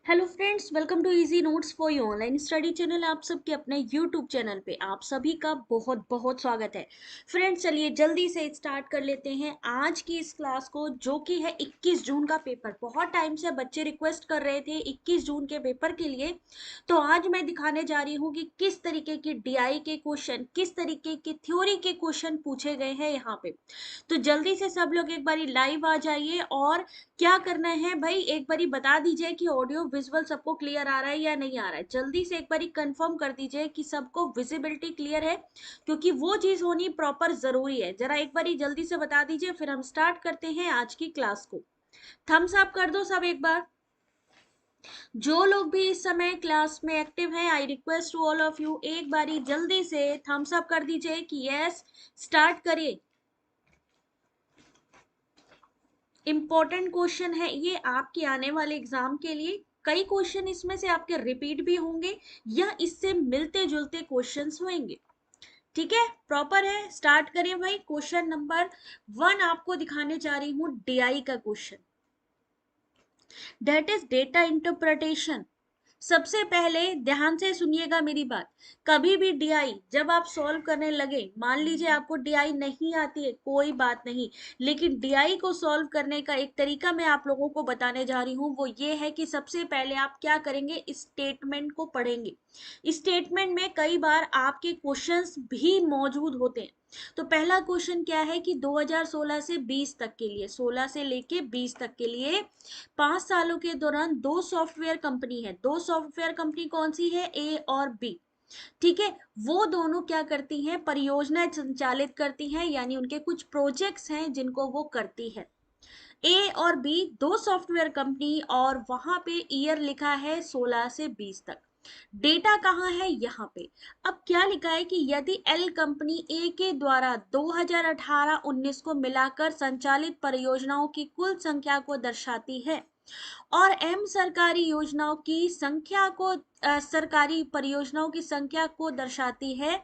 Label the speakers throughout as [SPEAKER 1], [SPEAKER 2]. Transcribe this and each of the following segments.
[SPEAKER 1] Hello friends, welcome to easy notes for you online study channel. आप सबके अपने YouTube channel पे आप सभी का बहुत बहुत स्वागत है। फ्रेंड्स, चलिए जल्दी से स्टार्ट कर लेते हैं आज की इस क्लास को, जो कि है 21 जून का पेपर। बहुत टाइम से बच्चे रिक्वेस्ट कर रहे थे 21 जून के पेपर के लिए, तो आज मैं दिखाने जा रही हूँ कि किस तरीके की डीआई के क्वेश्चन, किस तरीके की थ्योरी के क्वेश्चन पूछे गए हैं यहाँ पे। तो जल्दी से सब लोग एक बारी लाइव आ जाइए और क्या करना है भाई, एक बारी बता दीजिए कि ऑडियो विजुअल सबको क्लियर आ रहा है या नहीं आ रहा है। जल्दी से एक बारी कंफर्म कर दीजिए कि सबको विजिबिलिटी क्लियर है, क्योंकि वो चीज होनी प्रॉपर जरूरी है। जरा एक बारी जल्दी से बता दीजिए, फिर हम स्टार्ट करते हैं आज की क्लास को। थम्स अप कर दो सब एक बार। जो लोग भी इस समय क्लास में एक्टिव हैं, I request to all of you, एक बारी जल्दी से थम्स अप कर दीजिए कि यस, स्टार्ट करिए। इंपॉर्टेंट क्वेश्चन है ये आपके आने वाले एग्जाम के लिए। कई क्वेश्चन इसमें से आपके रिपीट भी होंगे या इससे मिलते जुलते क्वेश्चंस होंगे। ठीक है, प्रॉपर है। स्टार्ट करिए भाई। क्वेश्चन नंबर 1 आपको दिखाने जा रही हूं, डीआई का question, that is data interpretation. सबसे पहले ध्यान से सुनिएगा मेरी बात। कभी भी डीआई जब आप सॉल्व करने लगे, मान लीजिए आपको डीआई नहीं आती है, कोई बात नहीं, लेकिन डीआई को सॉल्व करने का एक तरीका मैं आप लोगों को बताने जा रही हूँ। वो ये है कि सबसे पहले आप क्या करेंगे, स्टेटमेंट को पढ़ेंगे। स्टेटमेंट में कई बार आपके क्वेश्चंस भी मौजूद होते हैं। तो पहला क्वेश्चन क्या है कि 2016 से 20 तक के लिए, 16 से लेके 20 तक के लिए 5 सालों के दौरान दो सॉफ्टवेयर कंपनी है। दो सॉफ्टवेयर कंपनी कौन सी है, ए और बी। ठीक है, वो दोनों क्या करती हैं, परियोजनाएं संचालित करती हैं, यानी उनके कुछ प्रोजेक्ट्स हैं जिनको वो करती है। ए और बी दो सॉफ्टवेयर कंपनी, और वहां पे ईयर लिखा है 16 से 20 तक। डेटा कहाँ है, यहाँ पे। अब क्या लिखा है कि यदि एल कंपनी ए के द्वारा 2018-19 को मिलाकर संचालित परियोजनाओं की कुल संख्या को दर्शाती है, और एम सरकारी योजनाओं की संख्या को सरकारी परियोजनाओं की संख्या को दर्शाती है,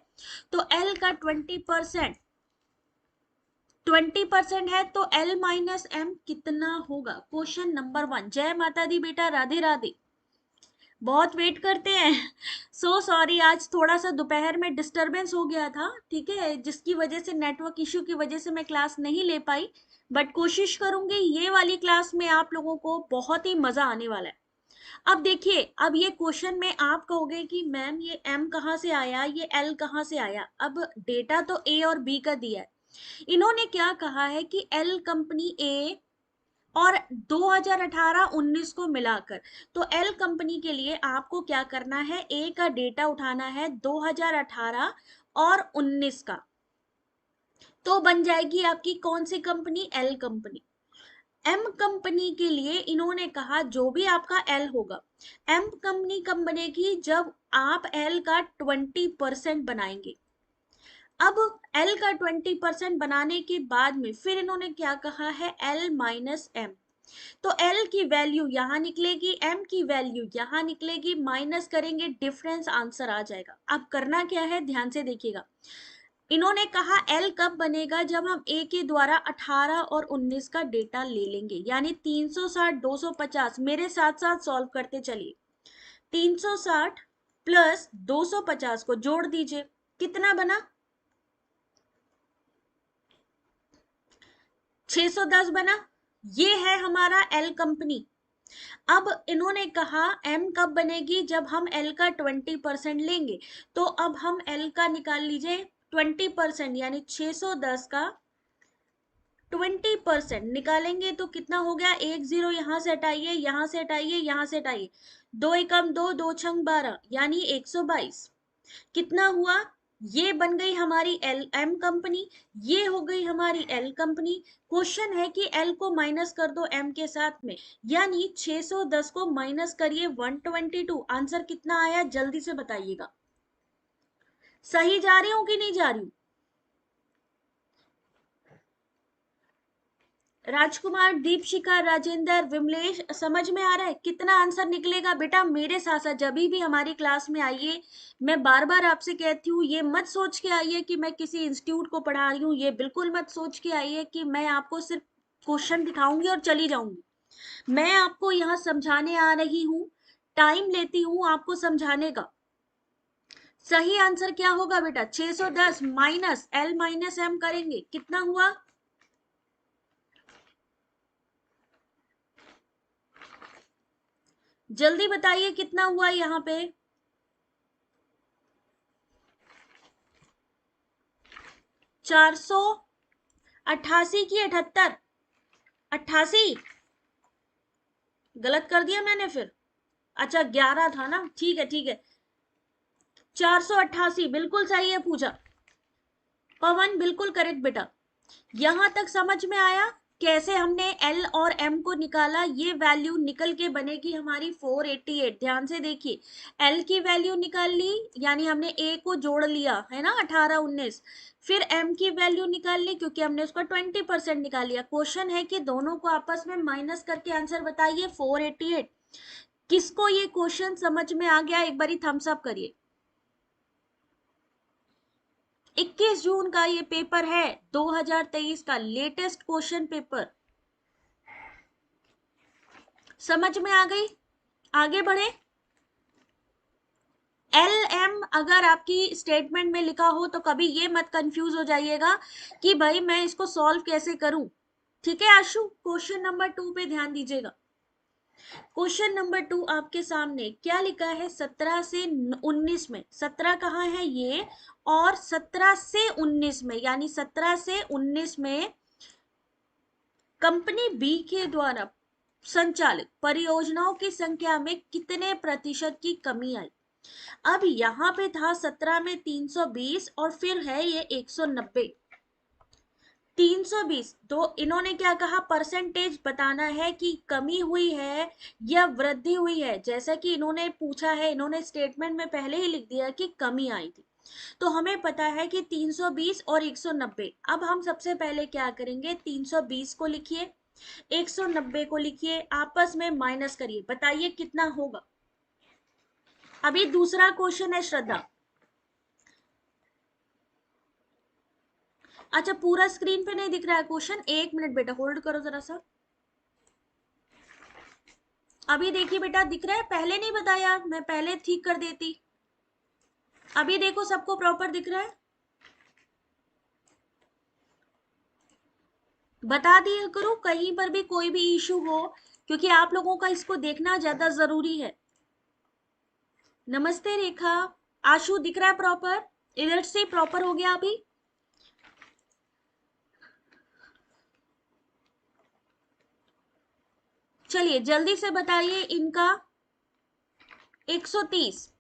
[SPEAKER 1] तो एल का 20% है, तो एल माइनस एम कितना होगा। Question number 1। जय माता दी बेटा, राधे राधे। बहुत वेट करते हैं। सो सॉरी, आज थोड़ा सा दोपहर में डिस्टरबेंस हो गया था, ठीक है, जिसकी वजह से, नेटवर्क इश्यू की वजह से मैं क्लास नहीं ले पाई। बट कोशिश करूंगी ये वाली क्लास में आप लोगों को बहुत ही मजा आने वाला है। अब देखिए, अब ये क्वेश्चन में आप कहोगे कि मैम ये m कहाँ से आया, ये l कहाँ से आया। अब डेटा तो a और b का दिया है। इन्होंने क्या कहा है कि l कंपनी a और 2018-19 को मिलाकर, तो एल कंपनी के लिए आपको क्या करना है, ए का डेटा उठाना है 2018 और 19 का, तो बन जाएगी आपकी कौन सी company, L company. M company के लिए इन्होंने कहा जो भी आपका एल होगा, एम कंपनी कब बनेगी, जब आप एल का 20% बनाएंगे। अब एल का 20% बनाने के बाद में फिर इन्होंने क्या कहा है, एल माइनस एम। तो L की वैल्यू यहां निकलेगी, M की वैल्यू यहां निकलेगी, माइनस करेंगे, डिफरेंस आंसर आ जाएगा। अब करना क्या है, ध्यान से देखिएगा। इन्होंने कहा L कब बनेगा, जब हम A के द्वारा 18 और 19 का डेटा ले लेंगे, यानी 360 250। मेरे साथ साथ सॉल्व करते चलिए। 360 प्लस 250 को जोड़ दीजिए, कितना बना, 610 बना। ये है हमारा एल कंपनी। अब इन्होंने कहा एम कब बनेगी, जब हम एल का 20% लेंगे। तो अब हम एल का निकाल लीजिए 20%, यानी 610 का 20% निकालेंगे तो कितना हो गया, एक जीरो यहां से हटाइए, यहां से हटाइए, यहां से हटाइए, दो एकम दो, दो छंग 12, यानी 122। कितना हुआ, ये बन गई हमारी एल एम कंपनी, ये हो गई हमारी एल कंपनी। क्वेश्चन है कि एल को माइनस कर दो एम के साथ में, यानी 610 को माइनस करिए 122। आंसर कितना आया, जल्दी से बताइएगा। सही जा रही हूं कि नहीं जा रही हूं। राजकुमार, दीपशिखा, राजेंद्र, विमलेश, समझ में आ रहा है कितना आंसर निकलेगा। बेटा मेरे साथ साथ जब भी हमारी क्लास में आइए, मैं बार बार आपसे कहती हूँ, ये मत सोच के आइए कि मैं किसी इंस्टीट्यूट को पढ़ा रही हूँ, ये बिल्कुल मत सोच के आइए कि मैं आपको सिर्फ क्वेश्चन दिखाऊंगी और चली जाऊंगी। मैं आपको यहाँ समझाने आ रही हूँ टाइम लेती हूं आपको समझाने का। सही आंसर क्या होगा बेटा? 610 माइनस एल माइनस एम करेंगे, कितना हुआ? जल्दी बताइए कितना हुआ यहाँ पे? 488 की 78? 88 गलत कर दिया मैंने फिर? अच्छा 11 था ना, ठीक है ठीक है। 488 बिल्कुल सही है पूजा। पवन बिल्कुल करेक्ट बेटा। यहां तक समझ में आया कैसे हमने L और M को निकाला? ये वैल्यू निकल के बनेगी हमारी 488। ध्यान से देखिए, L की वैल्यू निकाल ली, यानी हमने A को जोड़ लिया है ना, 18 19। फिर M की वैल्यू निकाल ली क्योंकि हमने उसका 20% निकाल लिया। क्वेश्चन है कि दोनों को आपस में माइनस करके आंसर बताइए 488। किसको ये क्वेश्चन समझ में आ गया? एक बारी थम्स अप करिए। 21 जून का ये पेपर है, 2023 का लेटेस्ट क्वेश्चन पेपर। समझ में आ गई? आगे बढ़े। एल एम अगर आपकी स्टेटमेंट में लिखा हो तो कभी ये मत कंफ्यूज हो जाइएगा कि भाई मैं इसको सॉल्व कैसे करूं। ठीक है आशु, क्वेश्चन नंबर 2 पे ध्यान दीजिएगा। क्वेश्चन नंबर 2 आपके सामने क्या लिखा है? 17 से 19 में, 17 कहाँ है ये, और 17 से 19 में, यानी 17 से 19 में कंपनी बी के द्वारा संचालित परियोजनाओं की संख्या में कितने प्रतिशत की कमी आई? अब यहाँ पे था 17 में 320 और फिर है ये 190। 320 तो इन्होंने क्या कहा? परसेंटेज बताना है कि कमी हुई है या वृद्धि हुई है। जैसा कि इन्होंने पूछा है, इन्होंने स्टेटमेंट में पहले ही लिख दिया कि कमी आई थी, तो हमें पता है कि 320 और 190। अब हम सबसे पहले क्या करेंगे? 320 को लिखिए, 190 को लिखिए, आपस में माइनस करिए, बताइए कितना होगा। अभी दूसरा क्वेश्चन है श्रद्धा। अच्छा पूरा स्क्रीन पे नहीं दिख रहा है क्वेश्चन? एक मिनट बेटा होल्ड करो जरा सा। अभी देखिए बेटा दिख रहा है? पहले नहीं बताया, मैं पहले ठीक कर देती। अभी देखो सबको प्रॉपर दिख रहा है? बता दिया करो कहीं पर भी कोई भी इशू हो, क्योंकि आप लोगों का इसको देखना ज्यादा जरूरी है। नमस्ते रेखा। आशु दिख रहा है प्रॉपर? इधर से प्रॉपर हो गया अभी? चलिए जल्दी से बताइए इनका। 130,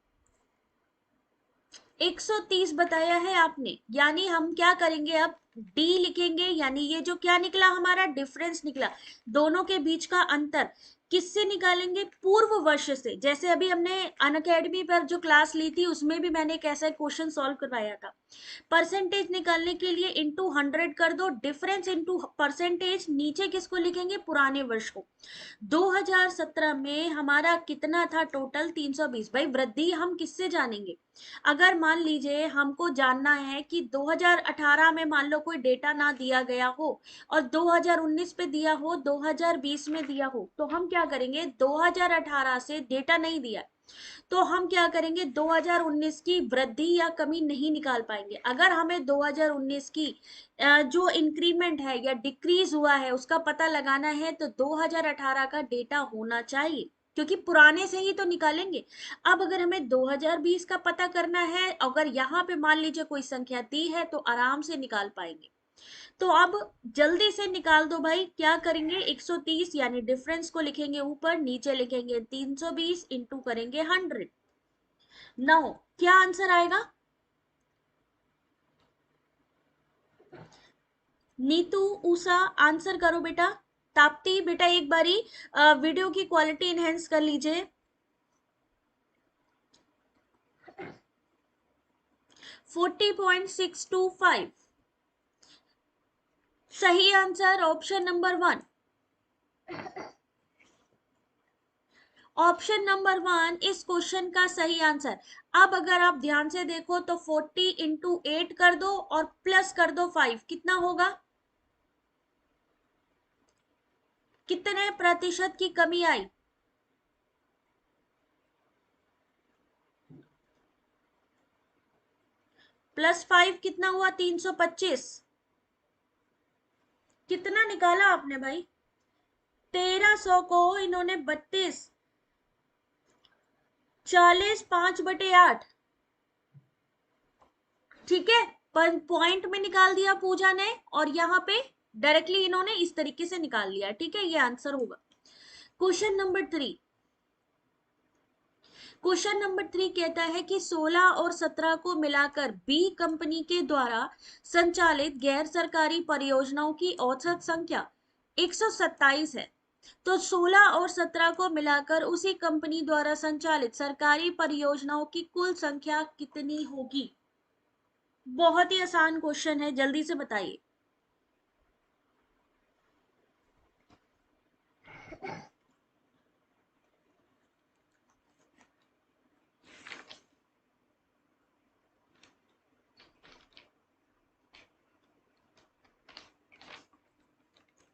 [SPEAKER 1] 130 बताया है आपने, यानी हम क्या करेंगे अब? डी लिखेंगे, यानी ये जो क्या निकला हमारा? डिफरेंस निकला, दोनों के बीच का अंतर। किससे निकालेंगे? पूर्व वर्ष से। जैसे अभी हमने अनअकैडमी पर जो क्लास ली थी उसमें भी मैंने एक ऐसा क्वेश्चन सॉल्व करवाया था। परसेंटेज निकालने के लिए इंटू 100 कर दो, डिफरेंस इंटू परसेंटेज, नीचे किसको लिखेंगे? पुराने वर्ष को। 2017 में हमारा कितना था टोटल? 320। भाई वृद्धि हम किससे जानेंगे? अगर मान लीजिए हमको जानना है कि 2018 में मान लो कोई डेटा ना दिया गया हो और 2019 पे दिया हो, 2020 में दिया हो, तो हम क्या करेंगे? 2018 से डेटा नहीं दिया तो हम क्या करेंगे? 2019 की वृद्धि या कमी नहीं निकाल पाएंगे। अगर हमें 2019 की जो इंक्रीमेंट है या डिक्रीज हुआ है उसका पता लगाना है तो 2018 का डेटा होना चाहिए, क्योंकि पुराने से ही तो निकालेंगे। अब अगर हमें 2020 का पता करना है, अगर यहाँ पे मान लीजिए कोई संख्या दी है तो आराम से निकाल पाएंगे। तो अब जल्दी से निकाल दो भाई। क्या करेंगे? 130 यानी डिफरेंस को लिखेंगे ऊपर, नीचे लिखेंगे 320 इंटू करेंगे 100। 9 क्या आंसर आएगा? नीतू उषा आंसर करो बेटा। ताप्ती बेटा एक बारी वीडियो की क्वालिटी इनहेंस कर लीजिए। 40.625 सही answer option number 1। Option number 1 इस क्वेश्चन का सही आंसर। अब अगर आप ध्यान से देखो तो 40 इंटू 8 कर दो और प्लस कर दो 5, कितना होगा? कितने प्रतिशत की कमी आई? +5 कितना हुआ? 325। कितना निकाला आपने भाई? 1300 को इन्होंने 32, 40, 5/8, ठीक है, पॉइंट में निकाल दिया पूजा ने, और यहाँ पे डायरेक्टली इन्होंने इस तरीके से निकाल लिया, ठीक है, ये आंसर होगा। क्वेश्चन नंबर 3, क्वेश्चन नंबर 3 कहता है कि 16 और 17 को मिलाकर बी कंपनी के द्वारा संचालित गैर सरकारी परियोजनाओं की औसत संख्या 127 है। तो 16 और 17 को मिलाकर उसी कंपनी द्वारा संचालित सरकारी परियोजनाओं की कुल संख्या कितनी होगी? बहुत ही आसान क्वेश्चन है, जल्दी से बताइए।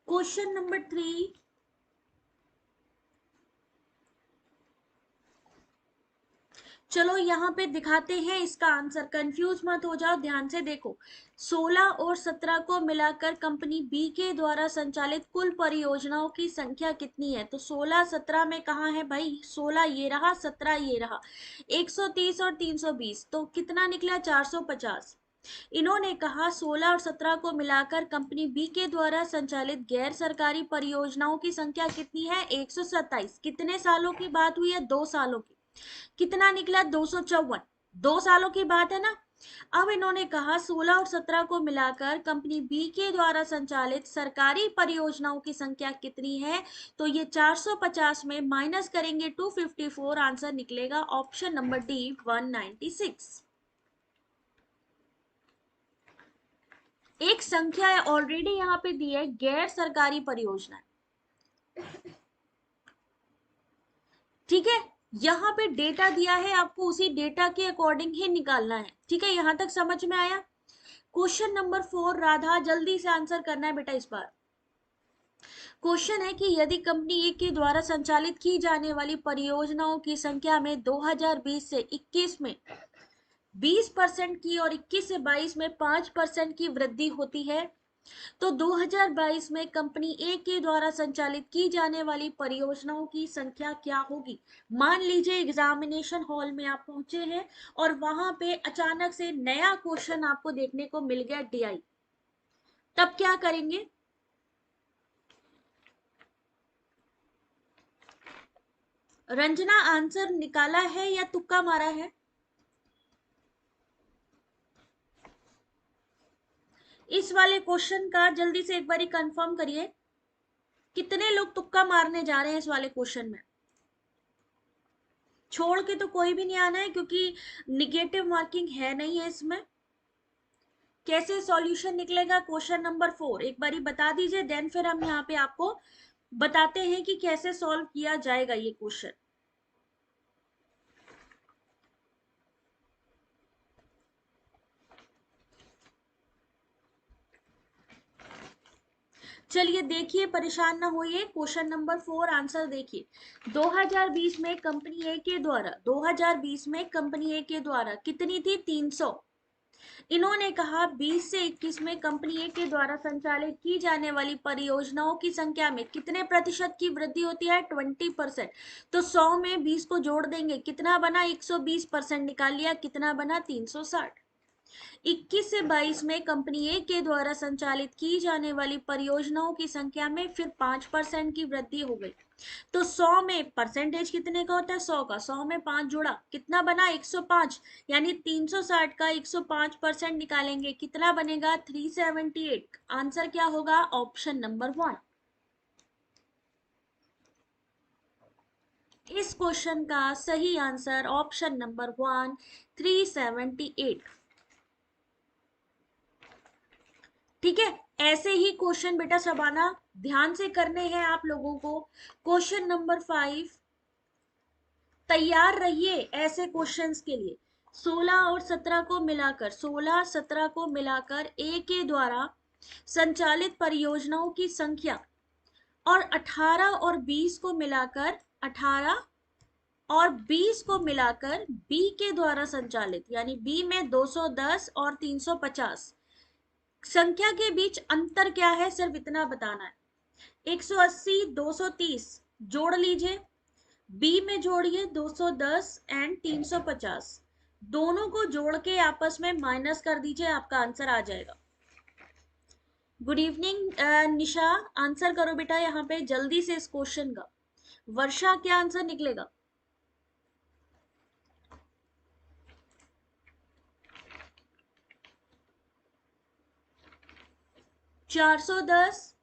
[SPEAKER 1] क्वेश्चन नंबर 3, चलो यहाँ पे दिखाते हैं इसका आंसर, कंफ्यूज मत हो जाओ, ध्यान से देखो। 16 और 17 को मिलाकर कंपनी बी के द्वारा संचालित कुल परियोजनाओं की संख्या कितनी है? तो 16 17 में कहाँ है भाई? 16 ये रहा, 17 ये रहा, 130 और 320, तो कितना निकला? 450। इन्होंने कहा 16 और 17 को मिलाकर कंपनी बी के द्वारा संचालित गैर सरकारी परियोजनाओं की संख्या कितनी है? 127। कितने सालों की बात हुई है? 2 सालों की। कितना निकला? 254। 2 सालों की बात है ना। अब इन्होंने कहा 16 और 17 को मिलाकर कंपनी बी के द्वारा संचालित सरकारी परियोजनाओं की संख्या कितनी है? तो ये 450 में माइनस करेंगे 254, आंसर निकलेगा ऑप्शन नंबर डी 196। एक संख्या है ऑलरेडी यहाँ पे दी है, गैर सरकारी परियोजना, ठीक है, यहाँ पे डेटा दिया है, आपको उसी डेटा के अकॉर्डिंग ही निकालना है, ठीक है, यहां तक समझ में आया? क्वेश्चन नंबर 4, राधा जल्दी से आंसर करना है बेटा इस बार। क्वेश्चन है कि यदि कंपनी ए के द्वारा संचालित की जाने वाली परियोजनाओं की संख्या में 2020 से 21 में 20% की और 21 से 22 में 5% की वृद्धि होती है, तो 2022 में कंपनी ए के द्वारा संचालित की जाने वाली परियोजनाओं की संख्या क्या होगी? मान लीजिए एग्जामिनेशन हॉल में आप पहुंचे हैं और वहां पे अचानक से नया क्वेश्चन आपको देखने को मिल गया डीआई, तब क्या करेंगे? रंजना आंसर निकाला है या तुक्का मारा है? इस वाले क्वेश्चन का जल्दी से एक बारी कंफर्म करिए, कितने लोग तुक्का मारने जा रहे हैं इस वाले क्वेश्चन में? छोड़ के तो कोई भी नहीं आना है, क्योंकि निगेटिव मार्किंग है नहीं है इसमें। कैसे सॉल्यूशन निकलेगा क्वेश्चन नंबर 4 एक बारी बता दीजिए, देन फिर हम यहाँ पे आपको बताते हैं कि कैसे सॉल्व किया जाएगा ये क्वेश्चन। चलिए देखिए, परेशान ना होइए, क्वेश्चन नंबर 4 आंसर देखिए। 2020 में कंपनी ए के द्वारा 2020 में कंपनी ए के द्वारा कितनी थी? 300। इन्होंने कहा 20 से 21 में कंपनी ए के द्वारा संचालित की जाने वाली परियोजनाओं की संख्या में कितने प्रतिशत की वृद्धि होती है? 20%। तो 100 में 20 को जोड़ देंगे, कितना बना? 120%, निकाल लिया, कितना बना? 360। 21 से 22 में कंपनी ए के द्वारा संचालित की जाने वाली परियोजनाओं की संख्या में फिर 5% की वृद्धि हो गई। तो 100 में परसेंटेज कितने का होता है? 100 का, 100 में 5 जोड़ा, कितना बना? 105, यानी 360 का 105% निकालेंगे, कितना बनेगा? 378। आंसर क्या होगा? Option number 1। इस क्वेश्चन का सही आंसर ऑप्शन नंबर 1 378, ठीक है। ऐसे ही क्वेश्चन बेटा शबाना ध्यान से करने हैं आप लोगों को। क्वेश्चन नंबर 5, तैयार रहिए ऐसे क्वेश्चंस के लिए। 16 और 17 को मिलाकर 16 17 को मिलाकर ए के द्वारा संचालित परियोजनाओं की संख्या, और 18 और 20 को मिलाकर 18 और 20 को मिलाकर बी के द्वारा संचालित, यानी बी में 210 और 350 संख्या के बीच अंतर क्या है, सिर्फ इतना बताना है। 180 230 जोड़ लीजिए, बी में जोड़िए 210 एंड 350, दोनों को जोड़ के आपस में माइनस कर दीजिए, आपका आंसर आ जाएगा। गुड इवनिंग निशा, आंसर करो बेटा यहाँ पे जल्दी से इस क्वेश्चन का। वर्षा, क्या आंसर निकलेगा? 410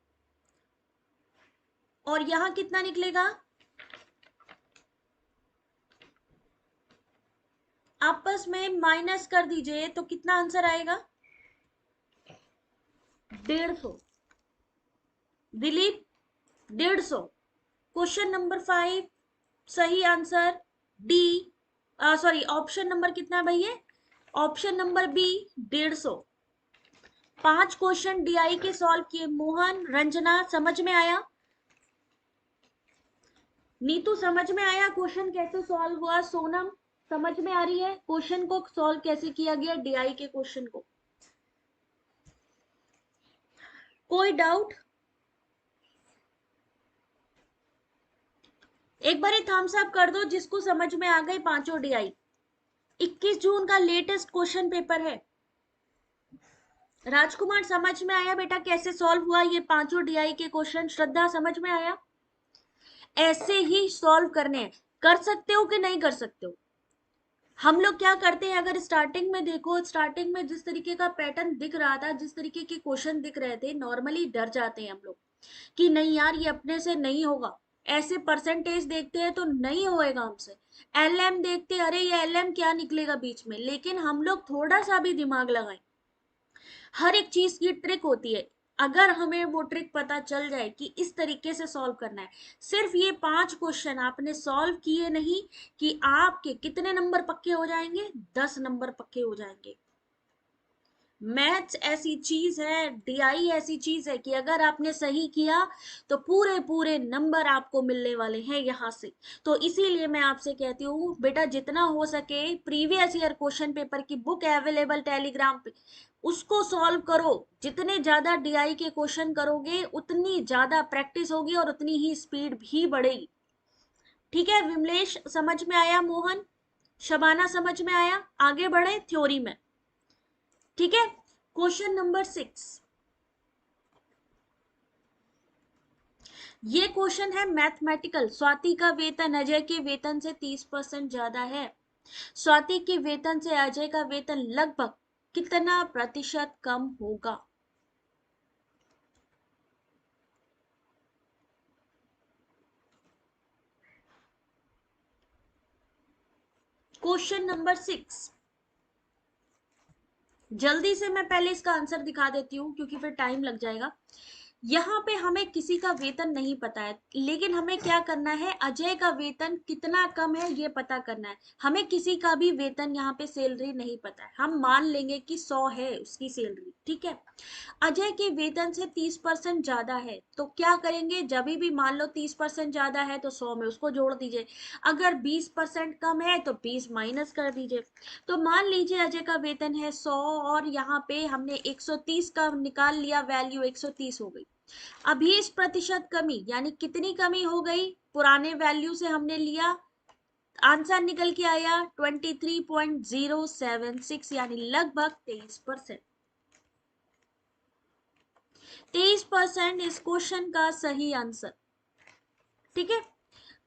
[SPEAKER 1] और यहां कितना निकलेगा? आपस में माइनस कर दीजिए तो कितना आंसर आएगा? 150। दिलीप 150। क्वेश्चन नंबर 5 सही answer D, sorry option number कितना है भैया? Option number B 150। 5 question DI के सॉल्व किए। मोहन, रंजना, समझ में आया? नीतू समझ में आया क्वेश्चन कैसे सॉल्व हुआ? सोनम समझ में आ रही है क्वेश्चन को सॉल्व कैसे किया गया डीआई के क्वेश्चन को? कोई डाउट? एक बार थम्स अप कर दो जिसको समझ में आ गई पांचों डीआई। 21 जून का लेटेस्ट क्वेश्चन पेपर है। राजकुमार समझ में आया बेटा कैसे सॉल्व हुआ ये पांचों डीआई के क्वेश्चन? श्रद्धा समझ में आया? ऐसे ही सॉल्व करने हैं। कर सकते हो कि नहीं कर सकते हो? हम लोग क्या करते हैं, अगर स्टार्टिंग में देखो, स्टार्टिंग में जिस तरीके का पैटर्न दिख रहा था, जिस तरीके के क्वेश्चन दिख रहे थे, नॉर्मली डर जाते हैं हम लोग कि नहीं यार ये अपने से नहीं होगा। ऐसे परसेंटेज देखते हैं तो नहीं होएगा हमसे। एलएम देखते हैं, अरे ये एलएम क्या निकलेगा बीच में, लेकिन हम लोग थोड़ा सा भी दिमाग लगाएं। हर एक चीज की ट्रिक होती है, अगर हमें वो ट्रिक पता चल जाए कि इस तरीके से सॉल्व करना है। सिर्फ ये 5 क्वेश्चन आपने सॉल्व किए नहीं कि आपके कितने नंबर पक्के हो जाएंगे? 10 नंबर पक्के हो जाएंगे। मैथ्स ऐसी चीज है, डीआई ऐसी चीज है कि अगर आपने सही किया तो पूरे पूरे नंबर आपको मिलने वाले हैं यहां से। तो इसीलिए मैं आपसे कहती हूँ बेटा, जितना हो सके प्रीवियस ईयर क्वेश्चन पेपर की बुक अवेलेबल टेलीग्राम पे, उसको सॉल्व करो। जितने ज्यादा डीआई के क्वेश्चन करोगे उतनी ज्यादा प्रैक्टिस होगी और उतनी ही स्पीड भी बढ़ेगी। ठीक है विमलेश, समझ में आया? मोहन, शबाना समझ में आया? आगे बढ़े थ्योरी में। ठीक है, क्वेश्चन नंबर 6। ये क्वेश्चन है मैथमेटिकल। स्वाति का वेतन अजय के वेतन से 30% ज्यादा है। स्वाति के वेतन से अजय का वेतन लगभग कितना प्रतिशत कम होगा? Question number 6। जल्दी से मैं पहले इसका आंसर दिखा देती हूँ क्योंकि फिर टाइम लग जाएगा। यहाँ पे हमें किसी का वेतन नहीं पता है, लेकिन हमें क्या करना है, अजय का वेतन कितना कम है ये पता करना है। हमें किसी का भी वेतन यहाँ पे सैलरी नहीं पता है, हम मान लेंगे कि 100 है उसकी सैलरी। ठीक है, अजय के वेतन से 30% ज्यादा है, तो क्या करेंगे, जब भी मान लो 30% ज्यादा है तो 100 में उसको जोड़ दीजिए। अगर 20% कम है तो 20 माइनस कर दीजिए। तो मान लीजिए अजय का वेतन है 100 और यहाँ पे हमने 130 का निकाल लिया, वैल्यू 130 हो गई। अब 20% कमी यानी कितनी कमी हो गई? पुराने वैल्यू से हमने लिया, आंसर निकल के आया 23.076 यानी लगभग 23%। 23% इस क्वेश्चन का सही आंसर। ठीक है,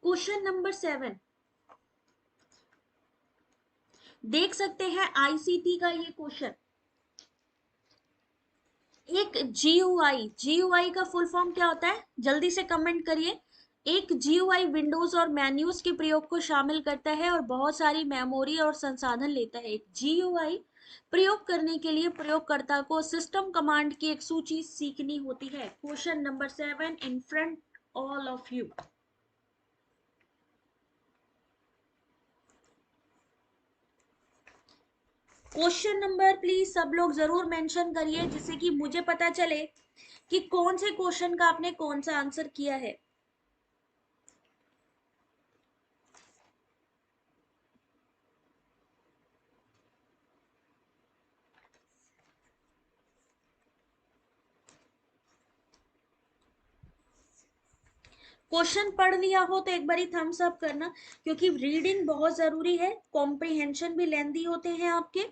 [SPEAKER 1] क्वेश्चन नंबर 7 देख सकते हैं, आईसीटी का ये क्वेश्चन। एक जीयूआई का फुल फॉर्म क्या होता है, जल्दी से कमेंट करिए। एक जीयूआई विंडोज और मेन्यूज के प्रयोग को शामिल करता है और बहुत सारी मेमोरी और संसाधन लेता है। एक जीयूआई प्रयोग करने के लिए प्रयोगकर्ता को सिस्टम कमांड की एक सूची सीखनी होती है। Question number 7 in front all of you. Question number please सब लोग जरूर मेंशन करिए जिससे कि मुझे पता चले कि कौन से क्वेश्चन का आपने कौन सा आंसर किया है। क्वेश्चन पढ़ लिया हो तो एक बारी थम्स अप करना, क्योंकि रीडिंग बहुत जरूरी है, कॉम्प्रिहेंशन भी लेंदी होते हैं आपके।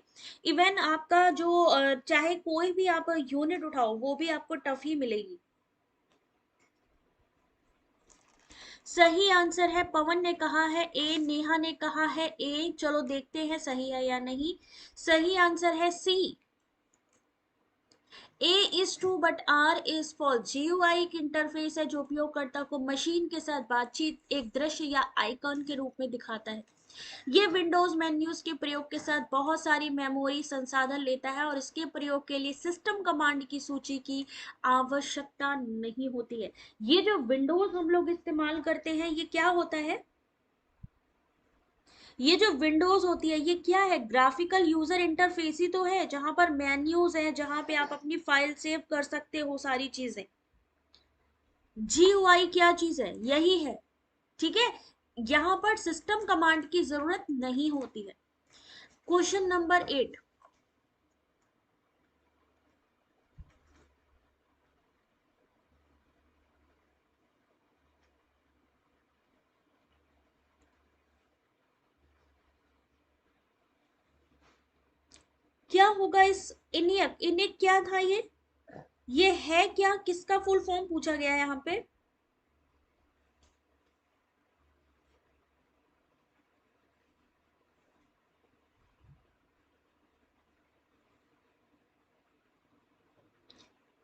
[SPEAKER 1] इवन आपका जो चाहे कोई भी आप यूनिट उठाओ वो भी आपको टफ ही मिलेगी। सही आंसर है, पवन ने कहा है ए, नेहा ने कहा है ए। चलो देखते हैं सही है या नहीं। सही आंसर है C, A is true but R is false. GUI एक इंटरफेस है जो उपयोगकर्ता को मशीन के साथ बातचीत एक दृश्य या आइकॉन के रूप में दिखाता है। ये विंडोज मेन्यूज के प्रयोग के साथ बहुत सारी मेमोरी संसाधन लेता है और इसके प्रयोग के लिए सिस्टम कमांड की सूची की आवश्यकता नहीं होती है। ये जो विंडोज हम लोग इस्तेमाल करते हैं ये क्या होता है, ये जो विंडोज होती है ये क्या है, ग्राफिकल यूजर इंटरफेस ही तो है, जहां पर मेन्यूज है, जहां पे आप अपनी फाइल सेव कर सकते हो सारी चीजें। जीयूआई क्या चीज है, यही है। ठीक है, यहां पर सिस्टम कमांड की जरूरत नहीं होती है। क्वेश्चन नंबर 8, क्या होगा इस इनियक, इनिक क्या था ये है क्या, किसका फुल फॉर्म पूछा गया है यहाँ पे।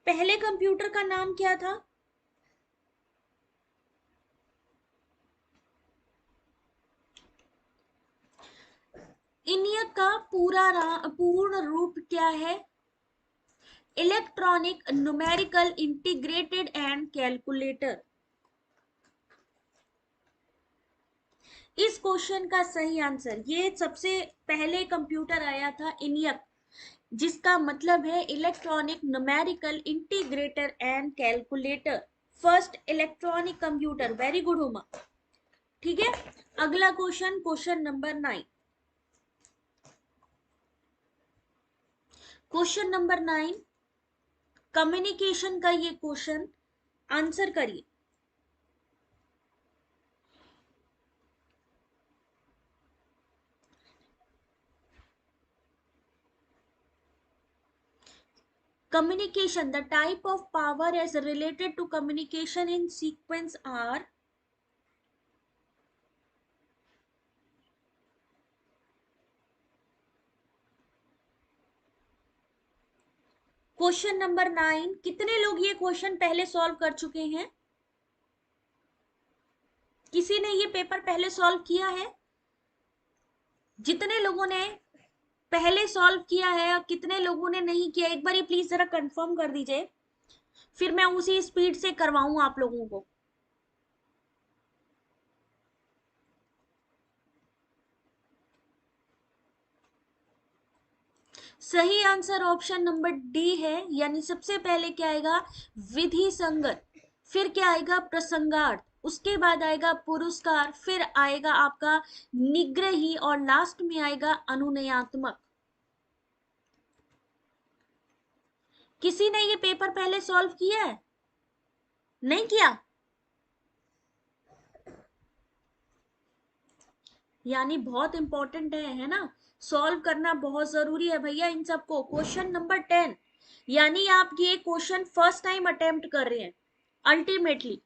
[SPEAKER 1] पहले कंप्यूटर का नाम क्या था। इनियक का पूर्ण रूप क्या है, electronic numerical integrated and calculator. इस क्वेश्चन का सही आंसर, ये सबसे पहले कंप्यूटर आया था इनियक, जिसका मतलब है electronic numerical integrator and calculator, first electronic computer. Very good Uma. ठीक है, अगला question, question number 9। Question number 9 communication का ये क्वेश्चन, आंसर करिए। Communication, the type of power as related to communication in sequence are। Question number 9, कितने लोग ये question पहले सॉल्व कर चुके हैं, किसी ने ये पेपर पहले सॉल्व किया है। जितने लोगों ने पहले सॉल्व किया है और कितने लोगों ने नहीं किया, एक बार प्लीज जरा कंफर्म कर दीजिए, फिर मैं उसी स्पीड से करवाऊं आप लोगों को। सही आंसर ऑप्शन नंबर डी है, यानी सबसे पहले क्या आएगा, विधि संगत, फिर क्या आएगा, प्रसंगार्थ, उसके बाद आएगा पुरस्कार, फिर आएगा आपका निग्रही और लास्ट में आएगा अनुनयात्मक। किसी ने ये पेपर पहले सॉल्व किया है, नहीं किया, यानी बहुत इंपॉर्टेंट है ना, सॉल्व करना बहुत जरूरी है भैया इन सबको। क्वेश्चन नंबर 10, यानी आप ये क्वेश्चन फर्स्ट टाइम अटेम्प्ट कर रहे हैं अल्टीमेटली।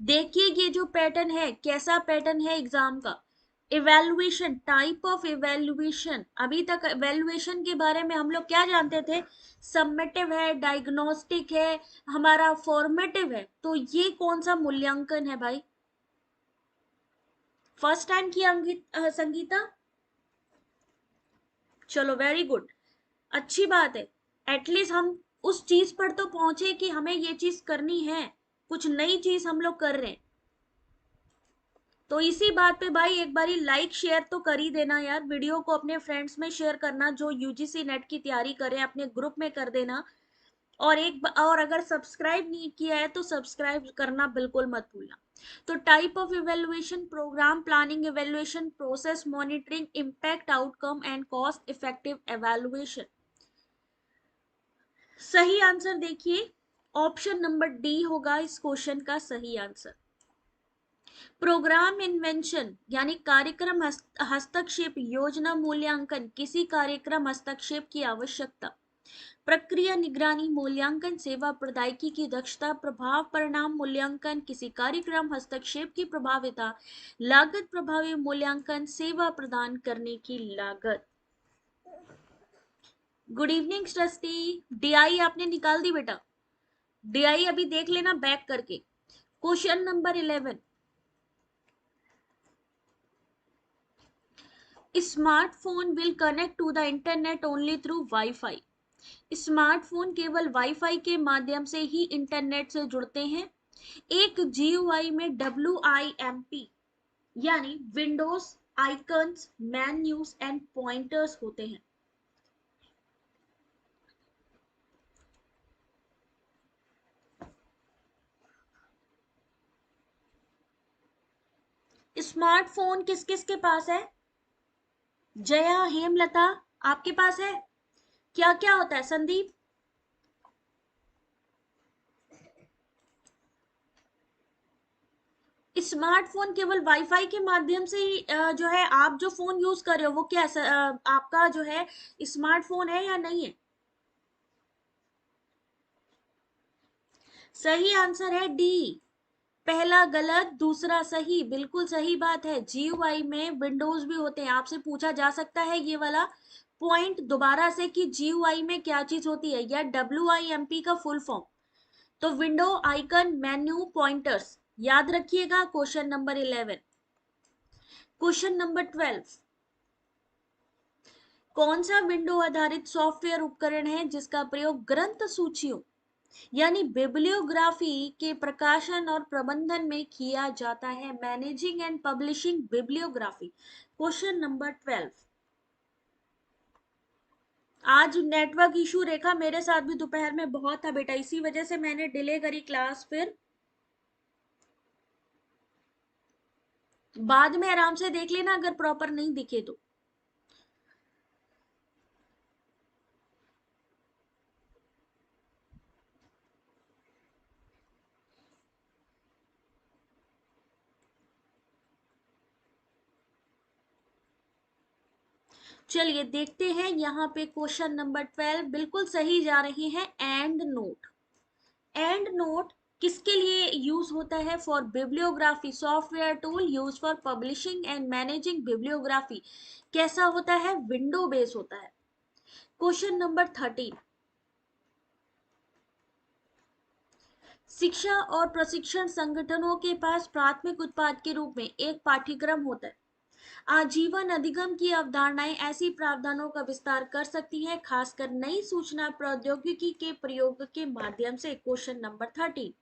[SPEAKER 1] देखिए ये जो पैटर्न है कैसा पैटर्न है एग्जाम का। इवेल्युएशन, टाइप ऑफ इवेल्युएशन, अभी तक इवेल्युएशन के बारे में हम लोग क्या जानते थे, सबमेटिव है, डायग्नोस्टिक है, हमारा फॉर्मेटिव है। तो ये कौन सा मूल्यांकन है भाई, फर्स्ट टाइम किया संगीता। चलो वेरी गुड, अच्छी बात है, एटलीस्ट हम उस चीज पर तो पहुंचे कि हमें ये चीज करनी है, कुछ नई चीज हम लोग कर रहे हैं। तो इसी बात पे भाई एक बारी लाइक शेयर तो कर ही देना यार, वीडियो को अपने फ्रेंड्स में शेयर करना, जो यूजीसी नेट की तैयारी करें अपने ग्रुप में कर देना। और अगर सब्सक्राइब नहीं किया है तो सब्सक्राइब करना बिल्कुल मत भूलना। तो type of evaluation, program planning evaluation, process monitoring, impact outcome and cost effective evaluation. सही आंसर देखिए ऑप्शन नंबर डी होगा इस क्वेश्चन का सही आंसर। प्रोग्राम इन्वेंशन यानी कार्यक्रम हस्तक्षेप, योजना मूल्यांकन, किसी कार्यक्रम हस्तक्षेप की आवश्यकता। प्रक्रिया निगरानी, मूल्यांकन, सेवा प्रदायकी की दक्षता, प्रभाव परिणाम मूल्यांकन, किसी कार्यक्रम हस्तक्षेप की प्रभाविता, लागत प्रभावी मूल्यांकन, सेवा प्रदान करने की लागत। गुड इवनिंग सृष्टि, डीआई आपने निकाल दी बेटा, डीआई अभी देख लेना बैक करके। Question number 11, smartphone will connect to the internet only through WiFi. Smartphone केवल वाईफाई के माध्यम से ही इंटरनेट से जुड़ते हैं। एक जीयूआई में WIMP यानी Windows icons, menus and pointers होते हैं। स्मार्टफोन किस किस के पास है? जया, हेमलता, आपके पास है? क्या क्या होता है संदीप? स्मार्टफोन केवल वाईफाई के माध्यम से ही जो है आप जो फोन यूज कर रहे हो वो क्या आपका जो है स्मार्टफोन है या नहीं है? सही आंसर है डी, पहला गलत दूसरा सही, बिल्कुल सही बात है। जीयूआई में विंडोज भी होते हैं। आपसे पूछा जा सकता है ये वाला पॉइंट दोबारा से कि जीयूआई में क्या चीज होती है, या WIMP का फुल फॉर्म। तो विंडो आइकन, मेन्यू, पॉइंटर्स, याद रखिएगा। Question number 11। क्वेश्चन नंबर 12, कौन सा विंडो आधारित सॉफ्टवेयर उपकरण है जिसका प्रयोग ग्रंथ सूचियों यानी बिब्लियोग्राफी के प्रकाशन और प्रबंधन में किया जाता है? Managing and publishing bibliography. Question number 12। आज नेटवर्क इशू रेखा मेरे साथ भी दोपहर में बहुत था बेटा, इसी वजह से मैंने डिले करी क्लास, फिर बाद में आराम से देख लेना अगर प्रॉपर नहीं दिखे तो। चलिए देखते हैं यहाँ पे क्वेश्चन नंबर 12 बिल्कुल सही जा रही है। एंड नोट, एंड नोट किसके लिए यूज होता है? For bibliography, software tool use for publishing and managing bibliography. कैसा होता है? विंडो बेस होता है। क्वेश्चन नंबर 13, शिक्षा और प्रशिक्षण संगठनों के पास प्राथमिक उत्पाद के रूप में एक पाठ्यक्रम होता है। आजीवन अधिगम की अवधारणाएं ऐसी प्रावधानों का विस्तार कर सकती हैं, खासकर नई सूचना प्रौद्योगिकी के प्रयोग के माध्यम से। Question number 13।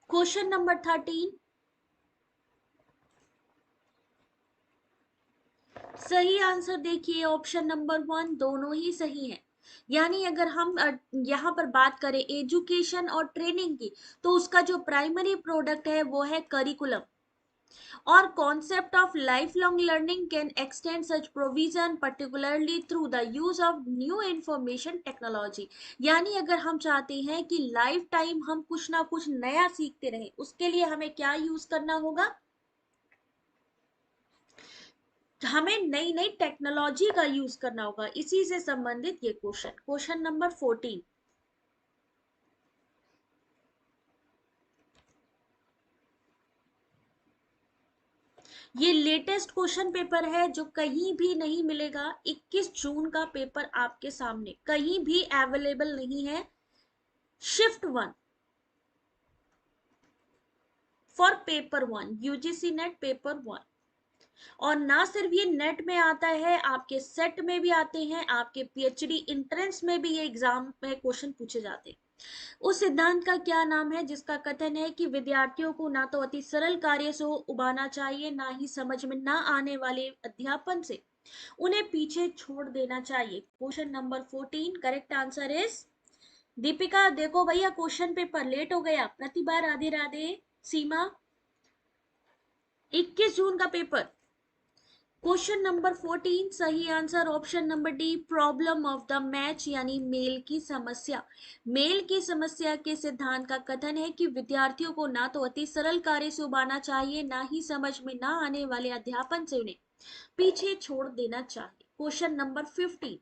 [SPEAKER 1] क्वेश्चन नंबर 13 सही आंसर देखिए ऑप्शन नंबर 1, दोनों ही सही है। यानी अगर हम यहाँ पर बात करें एजुकेशन और ट्रेनिंग की, तो उसका जो प्राइमरी प्रोडक्ट है वो है करिकुलम। और concept of life long learning can extend such provision particularly through the use of new information technology. यानी अगर हम चाहते हैं कि लाइफ टाइम हम कुछ ना कुछ नया सीखते रहें, उसके लिए हमें क्या यूज करना होगा? हमें नई नई टेक्नोलॉजी का यूज करना होगा। इसी से संबंधित ये क्वेश्चन। क्वेश्चन नंबर 14, ये लेटेस्ट क्वेश्चन पेपर है जो कहीं भी नहीं मिलेगा। 21 जून का पेपर आपके सामने कहीं भी अवेलेबल नहीं है। Shift 1 for paper 1, UGC net paper 1। और ना सिर्फ ये नेट में आता है, आपके सेट में भी आते हैं, आपके PhD एंट्रेंस में भी ये एग्जाम में क्वेश्चन पूछे जाते हैं। उस सिद्धांत का क्या नाम है जिसका कथन है कि विद्यार्थियों को ना तो अति सरल कार्य से उबाना चाहिए, ना ही समझ में ना आने वाले अध्यापन से। उन्हें पीछे छोड़ देना चाहिए। Question number 14 correct answer is Deepika. देखो भैया क्वेश्चन पेपर लेट हो गया। प्रतिभा, राधे राधे। सीमा, 21 जून का पेपर। क्वेश्चन नंबर 14 सही answer option number D, problem of the match यानी मेल की समस्या। मेल की समस्या के सिद्धांत का कथन है कि विद्यार्थियों को ना तो अति सरल कार्य से उबारना चाहिए, ना ही समझ में ना आने वाले अध्यापन से उन्हें पीछे छोड़ देना चाहिए। Question number 15